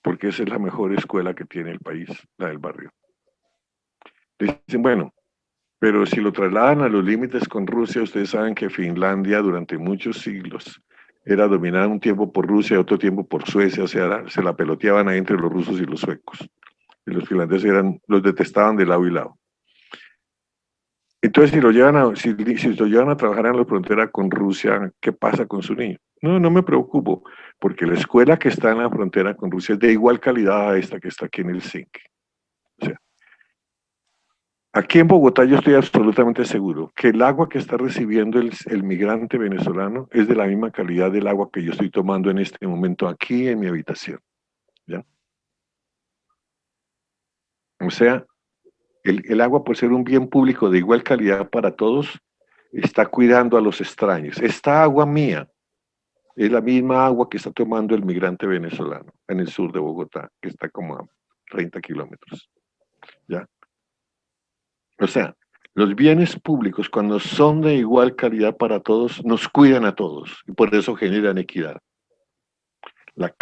porque esa es la mejor escuela que tiene el país, la del barrio. Le dicen, bueno, pero si lo trasladan a los límites con Rusia, ustedes saben que Finlandia durante muchos siglos era dominada un tiempo por Rusia y otro tiempo por Suecia, o sea, se la peloteaban ahí entre los rusos y los suecos. Y los finlandeses los detestaban de lado y lado. Entonces, si lo llevan a trabajar en la frontera con Rusia, ¿qué pasa con su niño? No, no me preocupo, porque la escuela que está en la frontera con Rusia es de igual calidad a esta que está aquí en Helsinki. O sea, aquí en Bogotá yo estoy absolutamente seguro que el agua que está recibiendo el migrante venezolano es de la misma calidad del agua que yo estoy tomando en este momento aquí en mi habitación. ¿Ya? O sea, el agua, por ser un bien público de igual calidad para todos, está cuidando a los extraños. Esta agua mía es la misma agua que está tomando el migrante venezolano en el sur de Bogotá, que está como a 30 kilómetros. ¿Ya? O sea, los bienes públicos, cuando son de igual calidad para todos, nos cuidan a todos y por eso generan equidad. La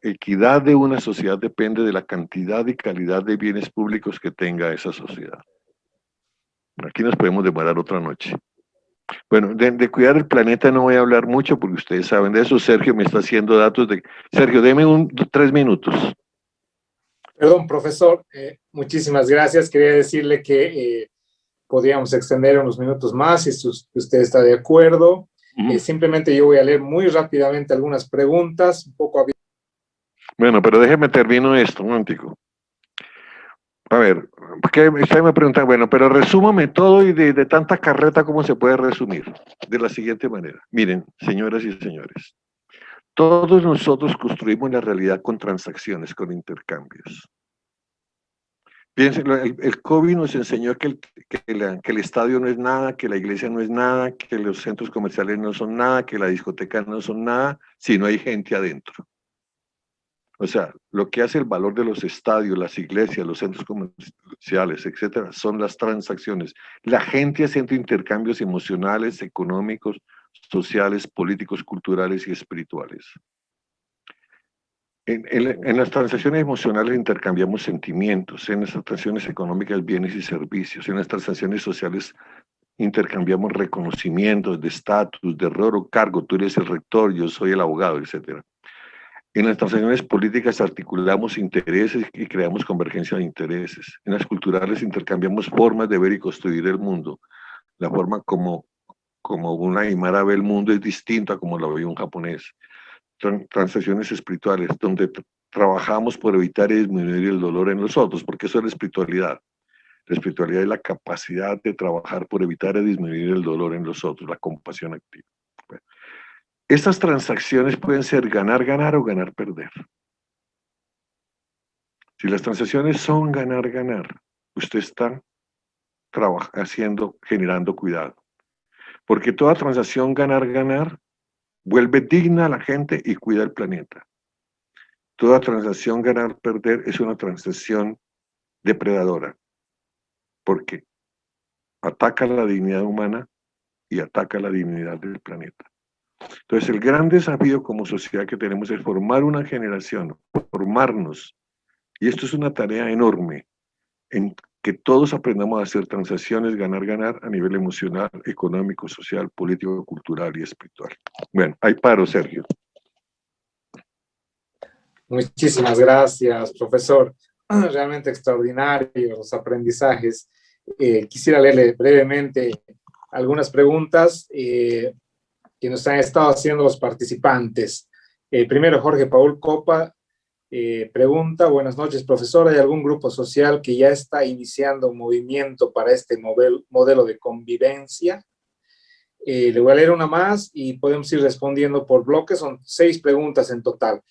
equidad de una sociedad depende de la cantidad y calidad de bienes públicos que tenga esa sociedad. Aquí nos podemos demorar otra noche. Bueno, de cuidar el planeta no voy a hablar mucho porque ustedes saben de eso. Sergio me está haciendo datos de... Sergio, deme 3 minutos. Perdón, profesor, muchísimas gracias. Quería decirle que podríamos extender unos minutos más si usted está de acuerdo. Simplemente yo voy a leer muy rápidamente algunas preguntas, un poco abiertas. Bueno, pero déjeme termino esto, un momentico. A ver, porque usted me pregunta, bueno, pero resúmame todo y de tanta carreta, ¿cómo se puede resumir? De la siguiente manera. Miren, señoras y señores, todos nosotros construimos la realidad con transacciones, con intercambios. Piensen, el COVID nos enseñó que el estadio no es nada, que la iglesia no es nada, que los centros comerciales no son nada, que la discoteca no son nada, si no hay gente adentro. O sea, lo que hace el valor de los estadios, las iglesias, los centros comerciales, etcétera, son las transacciones. La gente haciendo intercambios emocionales, económicos, sociales, políticos, culturales y espirituales. En las transacciones emocionales intercambiamos sentimientos, en las transacciones económicas bienes y servicios, en las transacciones sociales intercambiamos reconocimientos de estatus, de rol o cargo, tú eres el rector, yo soy el abogado, etc. En las transacciones políticas articulamos intereses y creamos convergencia de intereses. En las culturales intercambiamos formas de ver y construir el mundo. La forma como un aymara ve el mundo es distinta a como lo ve un japonés. Transacciones espirituales, donde trabajamos por evitar y disminuir el dolor en los otros, porque eso es la espiritualidad. La espiritualidad es la capacidad de trabajar por evitar y disminuir el dolor en los otros, la compasión activa. Bueno, estas transacciones pueden ser ganar, ganar o ganar, perder. Si las transacciones son ganar, ganar, usted está generando cuidado. Porque toda transacción ganar, ganar vuelve digna a la gente y cuida el planeta. Toda transacción ganar-perder es una transacción depredadora, porque ataca la dignidad humana y ataca la dignidad del planeta. Entonces, el gran desafío como sociedad que tenemos es formar una generación, formarnos, y esto es una tarea enorme, en que todos aprendamos a hacer transacciones, ganar, ganar, a nivel emocional, económico, social, político, cultural y espiritual. Bueno, ahí paro, Sergio. Muchísimas gracias, profesor. Realmente extraordinarios los aprendizajes. Quisiera leerle brevemente algunas preguntas que nos han estado haciendo los participantes. Primero, Jorge Paul Copa pregunta: buenas noches, profesor. ¿Hay algún grupo social que ya está iniciando un movimiento para este modelo de convivencia? Le voy a leer una más y podemos ir respondiendo por bloques. Son 6 preguntas en total.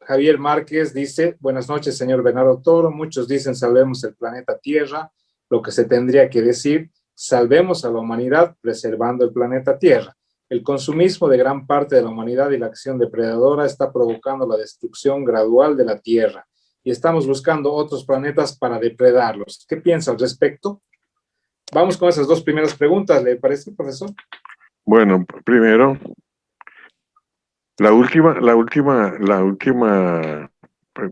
Javier Márquez dice: buenas noches, señor Bernardo Toro. Muchos dicen salvemos el planeta Tierra. Lo que se tendría que decir: salvemos a la humanidad preservando el planeta Tierra. El consumismo de gran parte de la humanidad y la acción depredadora está provocando la destrucción gradual de la Tierra y estamos buscando otros planetas para depredarlos. ¿Qué piensa al respecto? Vamos con esas 2 primeras preguntas, ¿le parece, profesor? Bueno, primero,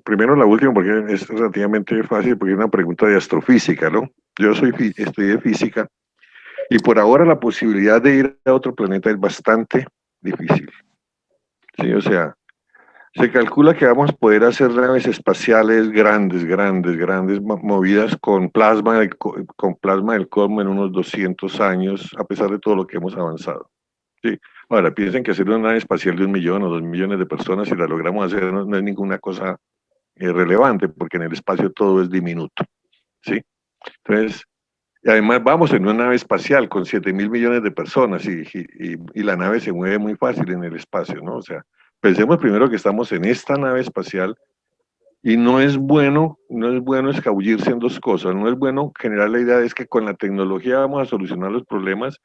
primero la última porque es relativamente fácil, porque es una pregunta de astrofísica, ¿no? Yo estudié física y por ahora la posibilidad de ir a otro planeta es bastante difícil. Sí, o sea, se calcula que vamos a poder hacer naves espaciales grandes, movidas con plasma del cosmos en unos 200 años, a pesar de todo lo que hemos avanzado. Sí. Ahora, piensen que hacer una nave espacial de 1 millón o 2 millones de personas, si la logramos hacer, no es ninguna cosa relevante, porque en el espacio todo es diminuto. ¿Sí? Entonces, y además vamos en una nave espacial con 7.000 millones de personas y la nave se mueve muy fácil en el espacio, ¿no? O sea, pensemos primero que estamos en esta nave espacial y no es bueno escabullirse en 2 cosas. No es bueno generar la idea de que con la tecnología vamos a solucionar los problemas,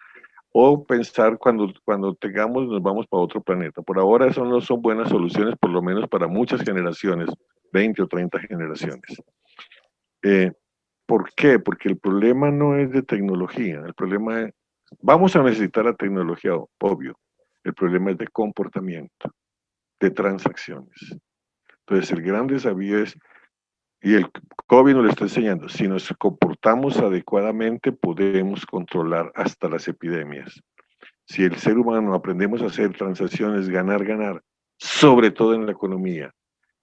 o pensar cuando tengamos nos vamos para otro planeta. Por ahora eso no son buenas soluciones, por lo menos para muchas generaciones, 20 o 30 generaciones. ¿Por qué? Porque el problema no es de tecnología, el problema es, vamos a necesitar la tecnología, obvio, el problema es de comportamiento, de transacciones. Entonces el gran desafío es, y el COVID nos lo está enseñando, si nos comportamos adecuadamente podemos controlar hasta las epidemias. Si el ser humano aprendemos a hacer transacciones, ganar, ganar, sobre todo en la economía,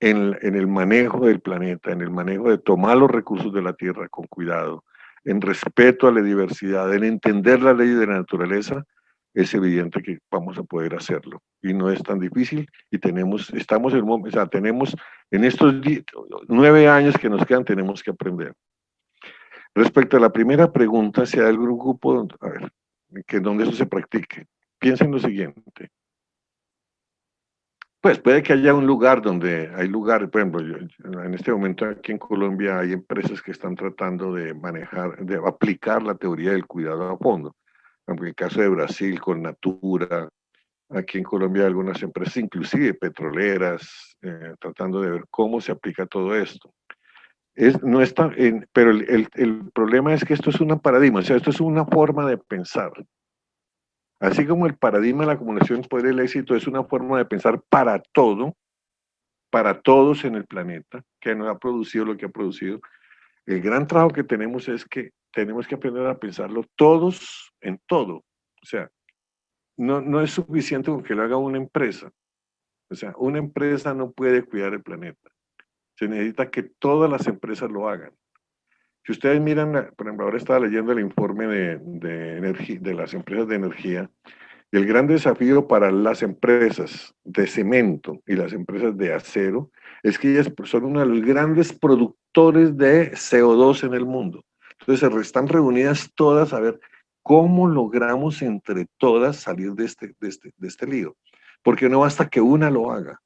en el manejo del planeta, en el manejo de tomar los recursos de la tierra con cuidado, en respeto a la diversidad, en entender la ley de la naturaleza, es evidente que vamos a poder hacerlo. Y no es tan difícil y tenemos en estos 9 años que nos quedan, tenemos que aprender. Respecto a la primera pregunta, si hay algún grupo, donde eso se practique, piensen lo siguiente. Pues puede que haya un lugar donde hay lugares, por ejemplo, en este momento aquí en Colombia hay empresas que están tratando de aplicar la teoría del cuidado a fondo. En el caso de Brasil con Natura, Aquí en Colombia hay algunas empresas, inclusive petroleras, tratando de ver cómo se aplica todo esto. No está pero el problema es que esto es un paradigma, o sea, esto es una forma de pensar. Así como el paradigma de la acumulación del poder y el éxito es una forma de pensar para todo, para todos en el planeta, que nos ha producido lo que ha producido. El gran trabajo que tenemos es que tenemos que aprender a pensarlo todos en todo. O sea, no es suficiente con que lo haga una empresa. O sea, una empresa no puede cuidar el planeta. Se necesita que todas las empresas lo hagan. Si ustedes miran, por ejemplo, ahora estaba leyendo el informe de las empresas de energía, y el gran desafío para las empresas de cemento y las empresas de acero es que ellas son uno de los grandes productores de CO2 en el mundo. Entonces están reunidas todas a ver cómo logramos entre todas salir de este lío. Porque no basta que una lo haga.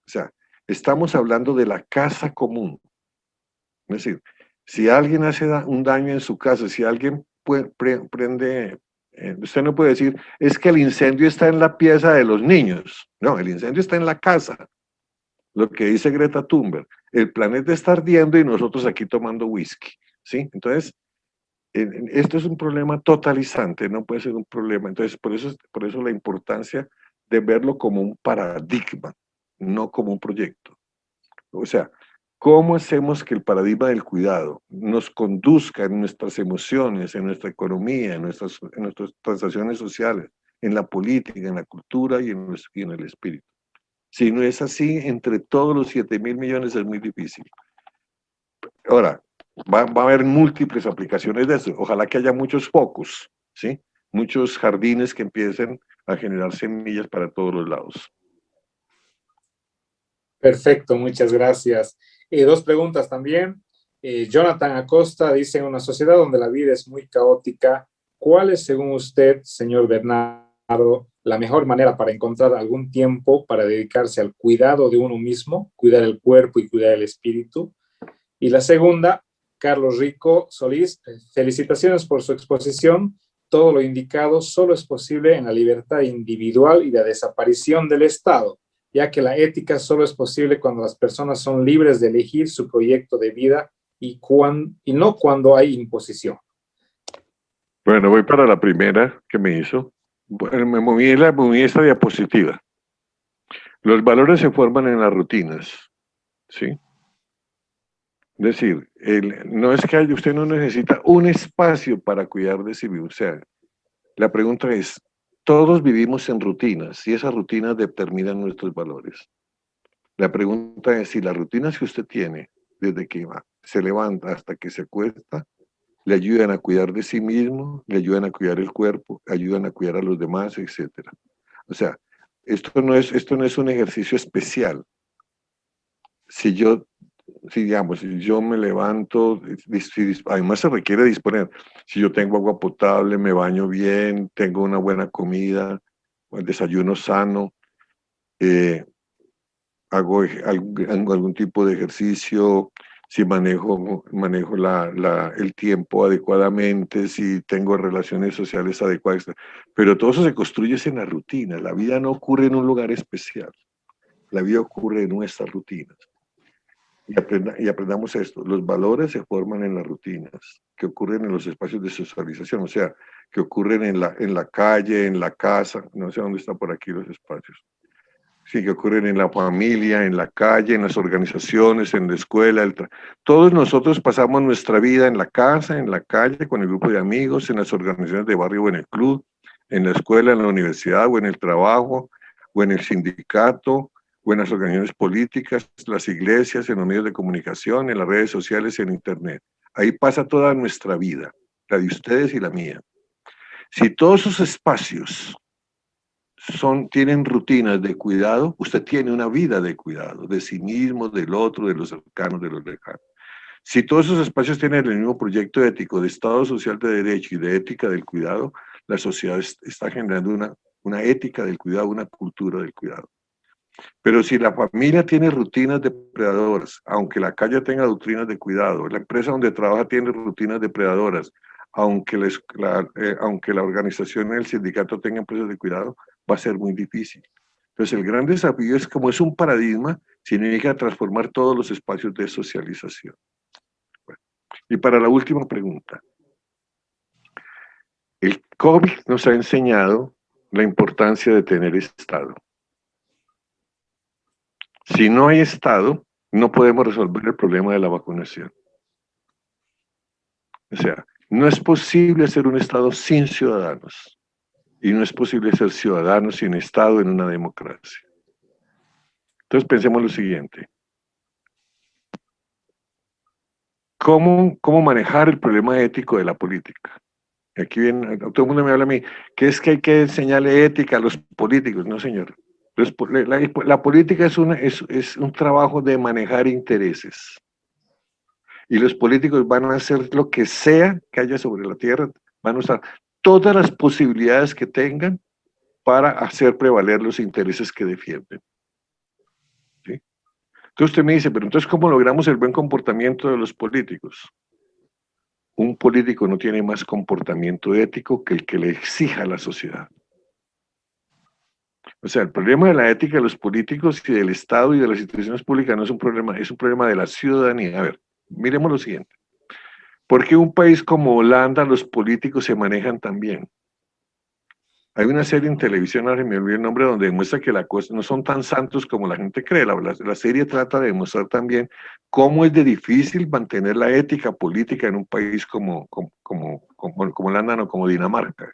O sea, estamos hablando de la casa común. Es decir, si alguien hace un daño en su casa, si alguien prende, usted no puede decir, es que el incendio está en la pieza de los niños. No, el incendio está en la casa. Lo que dice Greta Thunberg, el planeta está ardiendo y nosotros aquí tomando whisky. ¿Sí? Entonces, esto es un problema totalizante, no puede ser un problema. Entonces, por eso la importancia de verlo como un paradigma, no como un proyecto. O sea, ¿cómo hacemos que el paradigma del cuidado nos conduzca en nuestras emociones, en nuestra economía, en nuestras transacciones sociales, en la política, en la cultura y en el espíritu? Si no es así, entre todos los 7.000 millones es muy difícil. Ahora, va a haber múltiples aplicaciones de eso. Ojalá que haya muchos focos, ¿sí? Muchos jardines que empiecen a generar semillas para todos los lados. Perfecto, muchas gracias. Dos preguntas también. Jonathan Acosta dice, en una sociedad donde la vida es muy caótica, ¿cuál es, según usted, señor Bernardo, la mejor manera para encontrar algún tiempo para dedicarse al cuidado de uno mismo, cuidar el cuerpo y cuidar el espíritu? Y la segunda, Carlos Rico Solís, felicitaciones por su exposición. Todo lo indicado solo es posible en la libertad individual y la desaparición del Estado, ya que la ética solo es posible cuando las personas son libres de elegir su proyecto de vida y no cuando hay imposición. Bueno, voy para la primera que me hizo. Bueno, me moví esta diapositiva. Los valores se forman en las rutinas, ¿sí? Es decir, no es que usted no necesita un espacio para cuidar de sí mismo. O sea, la pregunta es, todos vivimos en rutinas y esas rutinas determinan nuestros valores. La pregunta es si las rutinas que usted tiene, desde que se levanta hasta que se acuesta, le ayudan a cuidar de sí mismo, le ayudan a cuidar el cuerpo, ayudan a cuidar a los demás, etc. O sea, esto no es un ejercicio especial. Si digamos, si yo me levanto, además se requiere disponer, si yo tengo agua potable, me baño bien, tengo una buena comida, el desayuno sano, hago algún tipo de ejercicio, si manejo el tiempo adecuadamente, si tengo relaciones sociales adecuadas, pero todo eso se construye en la rutina. La vida no ocurre en un lugar especial, la vida ocurre en nuestras rutinas. Y aprendamos esto, los valores se forman en las rutinas, que ocurren en los espacios de socialización, o sea, que ocurren en la calle, en la casa, no sé dónde están por aquí los espacios. Sí, que ocurren en la familia, en la calle, en las organizaciones, en la escuela. Todos nosotros pasamos nuestra vida en la casa, en la calle, con el grupo de amigos, en las organizaciones de barrio o en el club, en la escuela, en la universidad o en el trabajo o en el sindicato o en las organizaciones políticas, las iglesias, en los medios de comunicación, en las redes sociales, en internet. Ahí pasa toda nuestra vida, la de ustedes y la mía. Si todos esos espacios tienen rutinas de cuidado, usted tiene una vida de cuidado, de sí mismo, del otro, de los cercanos, de los lejanos. Si todos esos espacios tienen el mismo proyecto ético de Estado social de derecho y de ética del cuidado, la sociedad está generando una ética del cuidado, una cultura del cuidado. Pero si la familia tiene rutinas depredadoras, aunque la calle tenga doctrinas de cuidado, la empresa donde trabaja tiene rutinas depredadoras, aunque la organización y el sindicato tengan empresas de cuidado, va a ser muy difícil. Entonces el gran desafío es, como es un paradigma, significa transformar todos los espacios de socialización. Bueno, y para la última pregunta, el COVID nos ha enseñado la importancia de tener Estado. Si no hay Estado, no podemos resolver el problema de la vacunación. O sea, no es posible hacer un Estado sin ciudadanos. Y no es posible ser ciudadanos sin Estado en una democracia. Entonces pensemos lo siguiente. ¿Cómo manejar el problema ético de la política? Aquí viene, todo el mundo me habla a mí, que es que hay que enseñarle ética a los políticos. No, señor. La política es un trabajo de manejar intereses. Y los políticos van a hacer lo que sea que haya sobre la tierra, van a usar todas las posibilidades que tengan para hacer prevaler los intereses que defienden. ¿Sí? Entonces usted me dice, pero entonces ¿cómo logramos el buen comportamiento de los políticos? Un político no tiene más comportamiento ético que el que le exija a la sociedad. O sea, el problema de la ética de los políticos y del Estado y de las instituciones públicas no es un problema de la ciudadanía. A ver, miremos lo siguiente. ¿Por qué un país como Holanda los políticos se manejan tan bien? Hay una serie en televisión, ahora me olvidé el nombre, donde demuestra que la cosa no son tan santos como la gente cree. La serie trata de demostrar también cómo es de difícil mantener la ética política en un país como Holanda, no, como Dinamarca,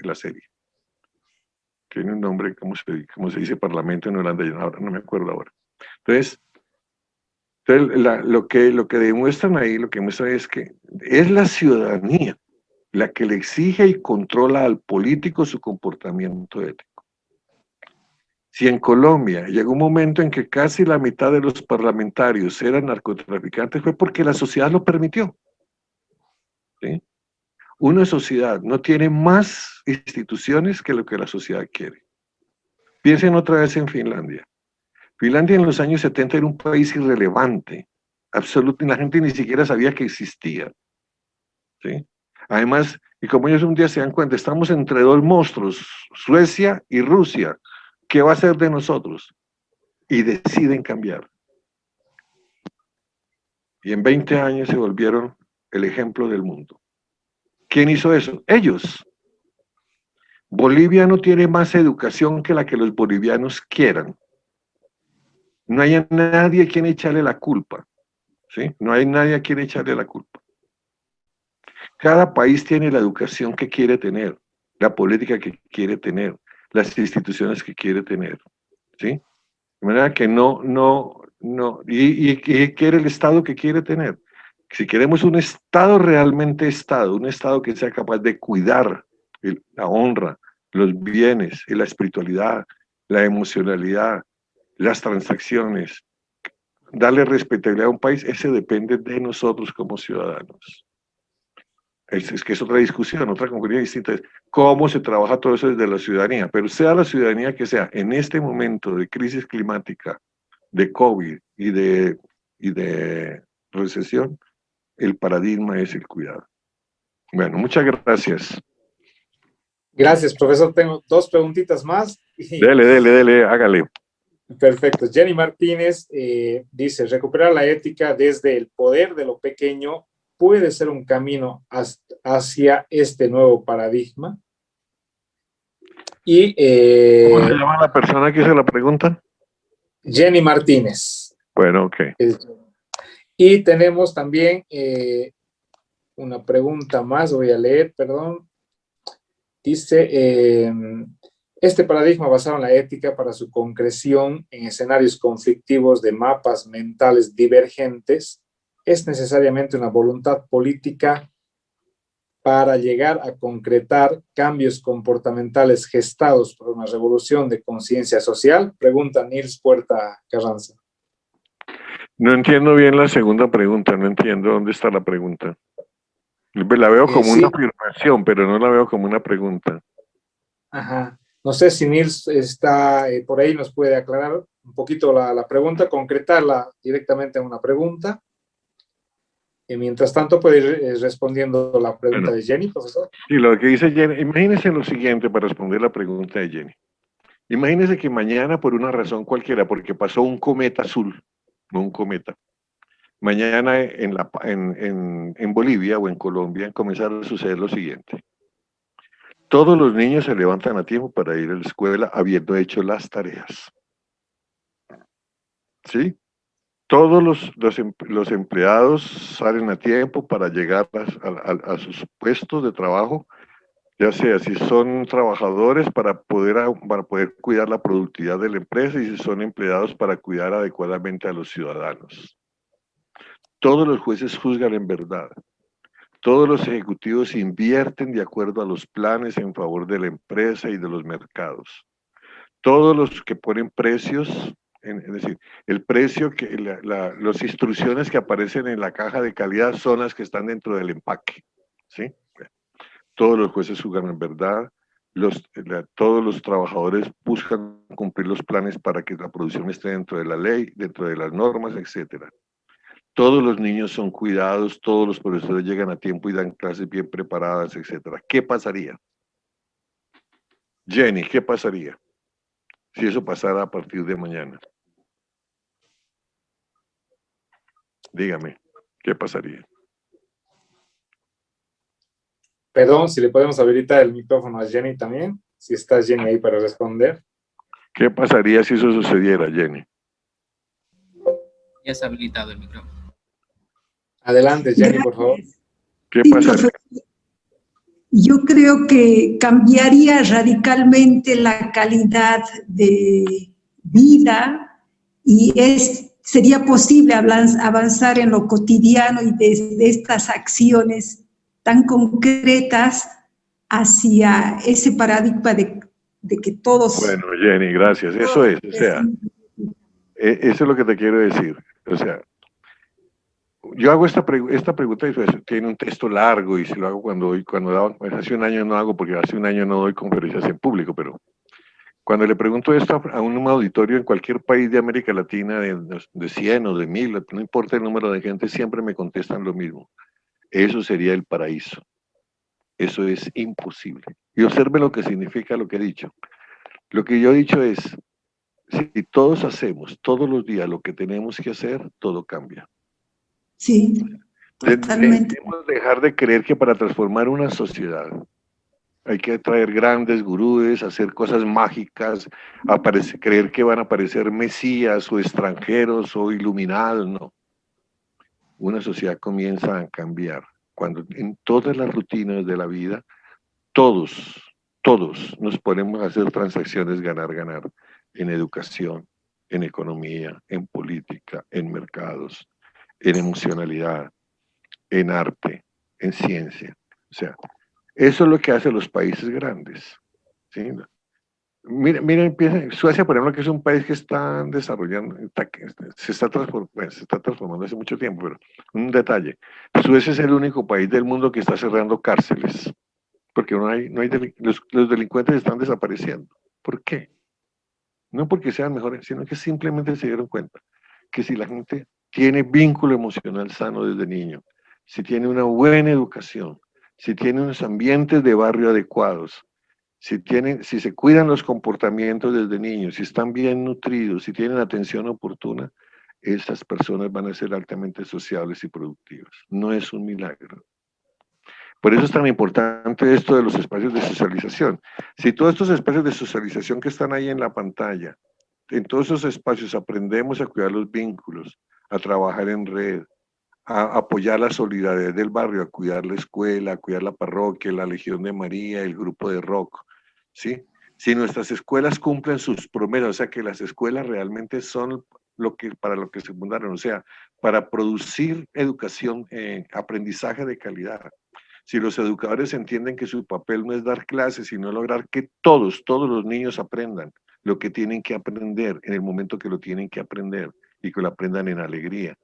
la serie. Tiene un nombre, ¿cómo se dice parlamento en Holanda? Yo no me acuerdo ahora. Entonces lo que demuestran ahí, lo que muestran es que es la ciudadanía la que le exige y controla al político su comportamiento ético. Si en Colombia llegó un momento en que casi la mitad de los parlamentarios eran narcotraficantes, fue porque la sociedad lo permitió. ¿Sí? Una sociedad no tiene más instituciones que lo que la sociedad quiere. Piensen otra vez en Finlandia. Finlandia en los años 70 era un país irrelevante, absoluto, y la gente ni siquiera sabía que existía. ¿Sí? Además, y como ellos un día se dan cuenta, estamos entre dos monstruos, Suecia y Rusia. ¿Qué va a hacer de nosotros? Y deciden cambiar. Y en 20 años se volvieron el ejemplo del mundo. ¿Quién hizo eso? Ellos. Bolivia no tiene más educación que la que los bolivianos quieran. No hay nadie a quien echarle la culpa. ¿Sí? No hay nadie a quien echarle la culpa. Cada país tiene la educación que quiere tener, la política que quiere tener, las instituciones que quiere tener, ¿sí? De manera que y quiere el Estado que quiere tener. Si queremos un Estado realmente Estado, un Estado que sea capaz de cuidar la honra, los bienes, la espiritualidad, la emocionalidad, las transacciones, darle respetabilidad a un país, ese depende de nosotros como ciudadanos. Es que es otra discusión, otra conclusión distinta, es cómo se trabaja todo eso desde la ciudadanía, pero sea la ciudadanía que sea, en este momento de crisis climática, de COVID y de recesión, el paradigma es el cuidado. Bueno, muchas gracias. Gracias, profesor. Tengo dos preguntitas más. Dele, hágale. Perfecto. Jenny Martínez dice, recuperar la ética desde el poder de lo pequeño puede ser un camino hacia este nuevo paradigma. Y, ¿cómo se llama la persona que hizo la pregunta? Jenny Martínez. Bueno, ok. Y tenemos también una pregunta más, voy a leer, perdón. Dice, este paradigma basado en la ética para su concreción en escenarios conflictivos de mapas mentales divergentes es necesariamente una voluntad política para llegar a concretar cambios comportamentales gestados por una revolución de conciencia social? Pregunta Nils Puerta Carranza. No entiendo bien la segunda pregunta, no entiendo dónde está la pregunta. La veo como una afirmación, pero no la veo como una pregunta. Ajá. No sé si Nils está por ahí, nos puede aclarar un poquito la pregunta, concretarla directamente en una pregunta. Mientras tanto, puede ir respondiendo la pregunta Bueno. de Jenny, profesor. Y lo que dice Jenny, imagínense lo siguiente para responder la pregunta de Jenny. Imagínense que mañana, por una razón cualquiera, porque pasó un cometa azul, no un cometa, mañana en Bolivia o en Colombia comenzará a suceder lo siguiente. Todos los niños se levantan a tiempo para ir a la escuela habiendo hecho las tareas. ¿Sí? Todos los empleados salen a tiempo para llegar a sus puestos de trabajo, ya sea si son trabajadores para poder cuidar la productividad de la empresa y si son empleados para cuidar adecuadamente a los ciudadanos. Todos los jueces juzgan en verdad. Todos los ejecutivos invierten de acuerdo a los planes en favor de la empresa y de los mercados. Todos los que ponen precios, es decir, el precio, las instrucciones que aparecen en la caja de calidad son las que están dentro del empaque. ¿Sí? Todos los jueces juzgan en verdad, todos los trabajadores buscan cumplir los planes para que la producción esté dentro de la ley, dentro de las normas, etc. Todos los niños son cuidados, todos los profesores llegan a tiempo y dan clases bien preparadas, etc. ¿Qué pasaría? Jenny, ¿qué pasaría si eso pasara a partir de mañana? Dígame, ¿qué pasaría? Perdón, si le podemos habilitar el micrófono a Jenny también, si está Jenny ahí para responder. ¿Qué pasaría si eso sucediera, Jenny? Ya está habilitado el micrófono. Adelante, Jenny, por favor. ¿Qué Sí, pasaría? profesor. Yo creo que cambiaría radicalmente la calidad de vida y sería posible avanzar en lo cotidiano y desde estas acciones tan concretas hacia ese paradigma de que todos... Bueno, Jenny, gracias. Eso es, o sea, eso es lo que te quiero decir. O sea, yo hago esta pregunta y pues, tiene un texto largo y si lo hago pues, hace un año no hago porque hace un año no doy conferencias en público, pero cuando le pregunto esto a un auditorio en cualquier país de América Latina de 100 o de 1000, no importa el número de gente, siempre me contestan lo mismo. Eso sería el paraíso. Eso es imposible. Y observe lo que significa lo que he dicho. Lo que yo he dicho es, si todos hacemos todos los días lo que tenemos que hacer, todo cambia. Sí, totalmente. Debemos dejar de creer que para transformar una sociedad hay que traer grandes gurúes, hacer cosas mágicas, creer que van a aparecer mesías o extranjeros o iluminados, no. Una sociedad comienza a cambiar cuando en todas las rutinas de la vida, todos nos ponemos a hacer transacciones ganar, ganar, en educación, en economía, en política, en mercados, en emocionalidad, en arte, en ciencia. O sea, eso es lo que hacen los países grandes. ¿Sí? Miren, Suecia, por ejemplo, que es un país que está desarrollando, se está transformando hace mucho tiempo, pero un detalle, Suecia es el único país del mundo que está cerrando cárceles, porque los delincuentes están desapareciendo. ¿Por qué? No porque sean mejores, sino que simplemente se dieron cuenta que si la gente tiene vínculo emocional sano desde niño, si tiene una buena educación, si tiene unos ambientes de barrio adecuados, si se cuidan los comportamientos desde niños, si están bien nutridos, si tienen atención oportuna, esas personas van a ser altamente sociables y productivas. No es un milagro. Por eso es tan importante esto de los espacios de socialización. Si todos estos espacios de socialización que están ahí en la pantalla, en todos esos espacios aprendemos a cuidar los vínculos, a trabajar en red, a apoyar la solidaridad del barrio, a cuidar la escuela, a cuidar la parroquia, la Legión de María, el grupo de rock, ¿sí? Si nuestras escuelas cumplen sus promesas, o sea que las escuelas realmente son para lo que se fundaron, o sea, para producir educación, aprendizaje de calidad. Si los educadores entienden que su papel no es dar clases, sino lograr que todos los niños aprendan lo que tienen que aprender en el momento que lo tienen que aprender y que lo aprendan en alegría.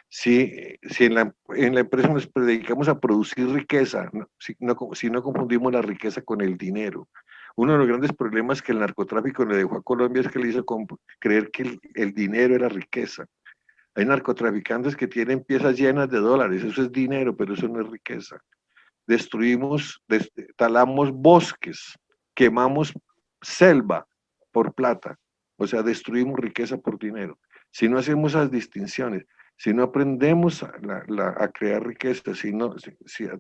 Si en la empresa nos dedicamos a producir riqueza, si no confundimos la riqueza con el dinero. Uno de los grandes problemas que el narcotráfico le dejó a Colombia es que le hizo creer que el dinero era riqueza. Hay narcotraficantes que tienen piezas llenas de dólares, eso es dinero, pero eso no es riqueza. Destruimos, talamos bosques, quemamos selva por plata, o sea, destruimos riqueza por dinero. Si no hacemos esas distinciones, si no aprendemos a crear riqueza, si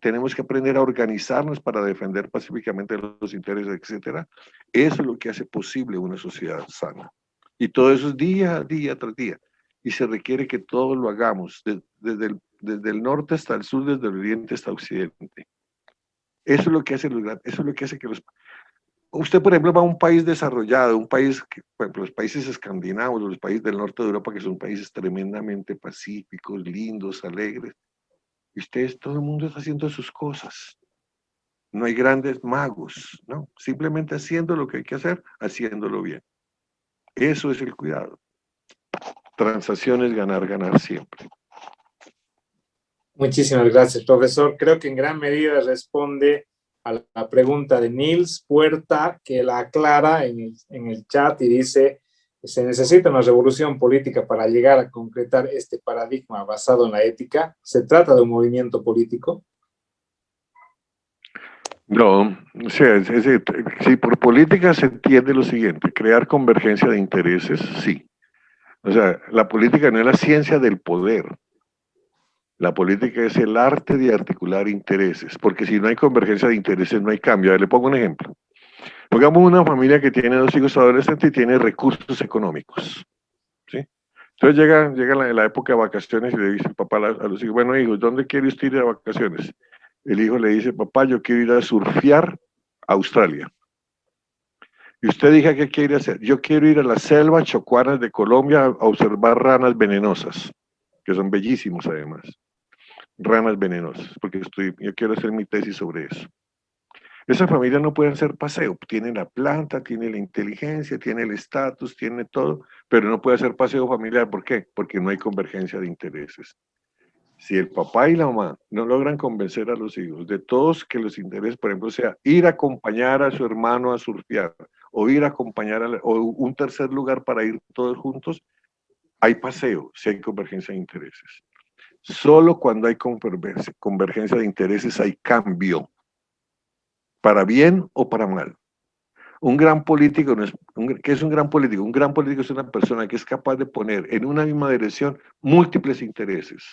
tenemos que aprender a organizarnos para defender pacíficamente los intereses, etcétera, eso es lo que hace posible una sociedad sana. Y todo eso es día tras día. Y se requiere que todos lo hagamos, desde el norte hasta el sur, desde el oriente hasta el occidente. Eso es lo que hace eso es lo que hace que usted, por ejemplo, va a un país desarrollado, un país, por ejemplo, los países escandinavos, los países del norte de Europa, que son países tremendamente pacíficos, lindos, alegres, y todo el mundo está haciendo sus cosas. No hay grandes magos, ¿no? Simplemente haciendo lo que hay que hacer, haciéndolo bien. Eso es el cuidado. Transacciones, ganar, ganar siempre. Muchísimas gracias, profesor. Creo que en gran medida responde a la pregunta de Nils Puerta, que la aclara en el chat y dice: ¿se necesita una revolución política para llegar a concretar este paradigma basado en la ética? ¿Se trata de un movimiento político? No, o sea, si por política se entiende lo siguiente, crear convergencia de intereses, sí. O sea, la política no es la ciencia del poder. La política es el arte de articular intereses, porque si no hay convergencia de intereses no hay cambio. A ver, le pongo un ejemplo. Pongamos una familia que tiene 2 hijos adolescentes y tiene recursos económicos, ¿sí? Entonces llega la época de vacaciones y le dice el papá a los hijos: bueno, hijos, ¿dónde quiere usted ir de vacaciones? El hijo le dice: papá, yo quiero ir a surfear a Australia. Y usted diga: ¿qué quiere hacer? Yo quiero ir a las selvas chocuanas de Colombia a observar ranas venenosas, que son bellísimos además. Ranas venenosas, porque yo quiero hacer mi tesis sobre eso. Esa familia no puede hacer paseo, tiene la planta, tiene la inteligencia, tiene el estatus, tiene todo, pero no puede hacer paseo familiar. ¿Por qué? Porque no hay convergencia de intereses. Si el papá y la mamá no logran convencer a los hijos de todos que los intereses, por ejemplo, sea ir a acompañar a su hermano a surfear, o ir a acompañar o un tercer lugar para ir todos juntos, hay paseo, si hay convergencia de intereses. Solo cuando hay convergencia de intereses hay cambio, para bien o para mal. Un gran político no es, ¿qué es un gran político? Un gran político es una persona que es capaz de poner en una misma dirección múltiples intereses.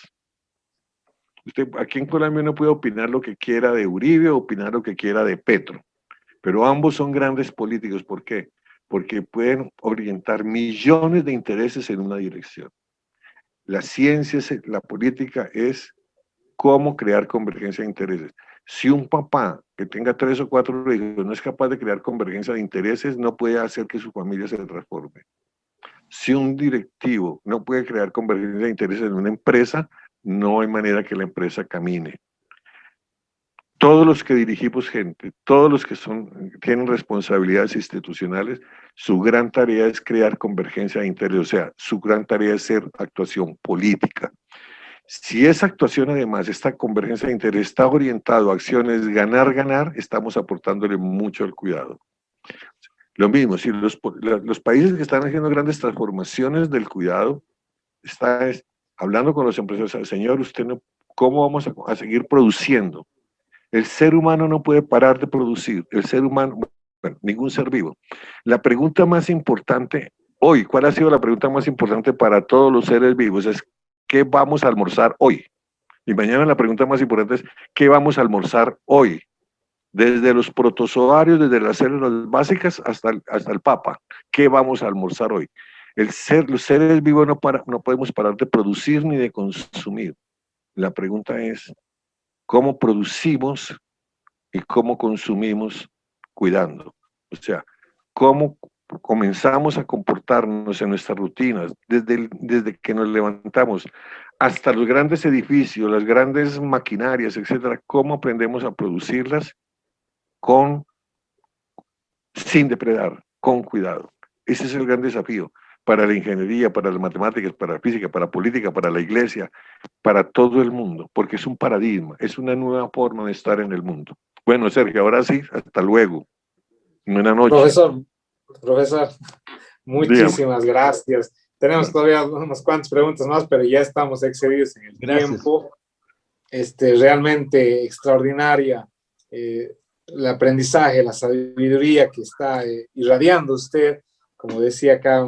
Usted aquí en Colombia no puede opinar lo que quiera de Uribe o opinar lo que quiera de Petro, pero ambos son grandes políticos. ¿Por qué? Porque pueden orientar millones de intereses en una dirección. La ciencia, la política es cómo crear convergencia de intereses. Si un papá que tenga 3 o 4 hijos no es capaz de crear convergencia de intereses, no puede hacer que su familia se transforme. Si un directivo no puede crear convergencia de intereses en una empresa, no hay manera que la empresa camine. Todos los que dirigimos gente, todos los que tienen responsabilidades institucionales, su gran tarea es crear convergencia de intereses, o sea, su gran tarea es ser actuación política. Si esa actuación, además, esta convergencia de interés está orientado a acciones ganar, ganar, estamos aportándole mucho al cuidado. Lo mismo, si los países que están haciendo grandes transformaciones del cuidado, está hablando con los empresarios: señor, ¿cómo vamos a seguir produciendo? El ser humano no puede parar de producir. El ser humano, bueno, ningún ser vivo. La pregunta más importante hoy, ¿cuál ha sido la pregunta más importante para todos los seres vivos? Es: ¿qué vamos a almorzar hoy? Y mañana la pregunta más importante es: ¿qué vamos a almorzar hoy? Desde los protozoarios, desde las células básicas hasta el Papa. ¿Qué vamos a almorzar hoy? Los seres vivos no podemos parar de producir ni de consumir. La pregunta es: ¿cómo producimos y cómo consumimos cuidando? O sea, ¿cómo comenzamos a comportarnos en nuestras rutinas, desde que nos levantamos hasta los grandes edificios, las grandes maquinarias, etcétera? ¿Cómo aprendemos a producirlas sin depredar, con cuidado? Ese es el gran desafío para la ingeniería, para las matemáticas, para la física, para la política, para la iglesia, para todo el mundo, porque es un paradigma, es una nueva forma de estar en el mundo. Bueno, Sergio, ahora sí, hasta luego. Buenas noches. Profesor, muchísimas gracias. tenemos todavía unas cuantas preguntas más, pero ya estamos excedidos en el tiempo. Realmente extraordinaria el aprendizaje, la sabiduría que está irradiando usted, como decía acá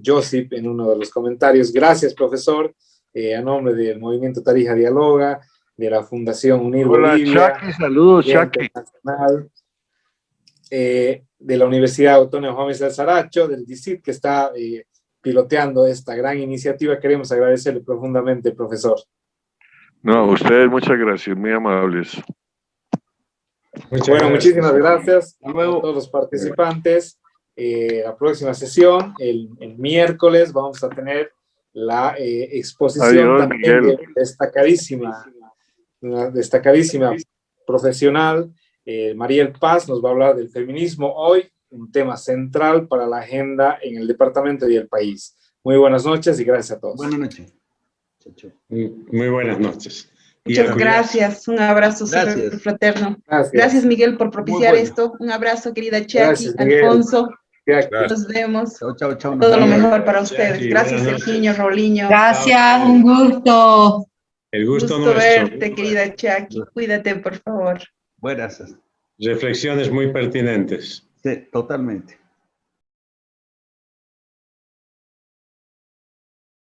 Josip en uno de los comentarios. Gracias, profesor, a nombre del Movimiento Tarija Dialoga, de la Fundación Unir Bolivia. Hola, Chucky, saludos, Chucky. De la Universidad Autónoma Juan Manuel Saracho, del DICIT, que está piloteando esta gran iniciativa. Queremos agradecerle profundamente, profesor. No, a ustedes muchas gracias, muy amables. Muchísimas gracias a luego. todos los participantes. La próxima sesión, el miércoles, vamos a tener la exposición. Adiós, también Miguel. una destacadísima profesional, Mariel Paz, nos va a hablar del feminismo hoy, un tema central para la agenda en el departamento y el país. Muy buenas noches y gracias a todos. Buenas noches. Chao, chao. Muy buenas noches. Muchas gracias, un abrazo súper fraterno. Gracias, Miguel, por propiciar esto. Un abrazo, querida Chucky, Gracias, Miguel. Alfonso. Gracias. Nos vemos. Chao, chao, chao. Todo lo mejor para ustedes. Sí, Gracias, buenas noches. Serginho, Roliño. Gracias, un gusto. El gusto Gusto nuestro. verte, querida Chucky. Cuídate, por favor. Buenas. Reflexiones muy pertinentes. Sí, totalmente.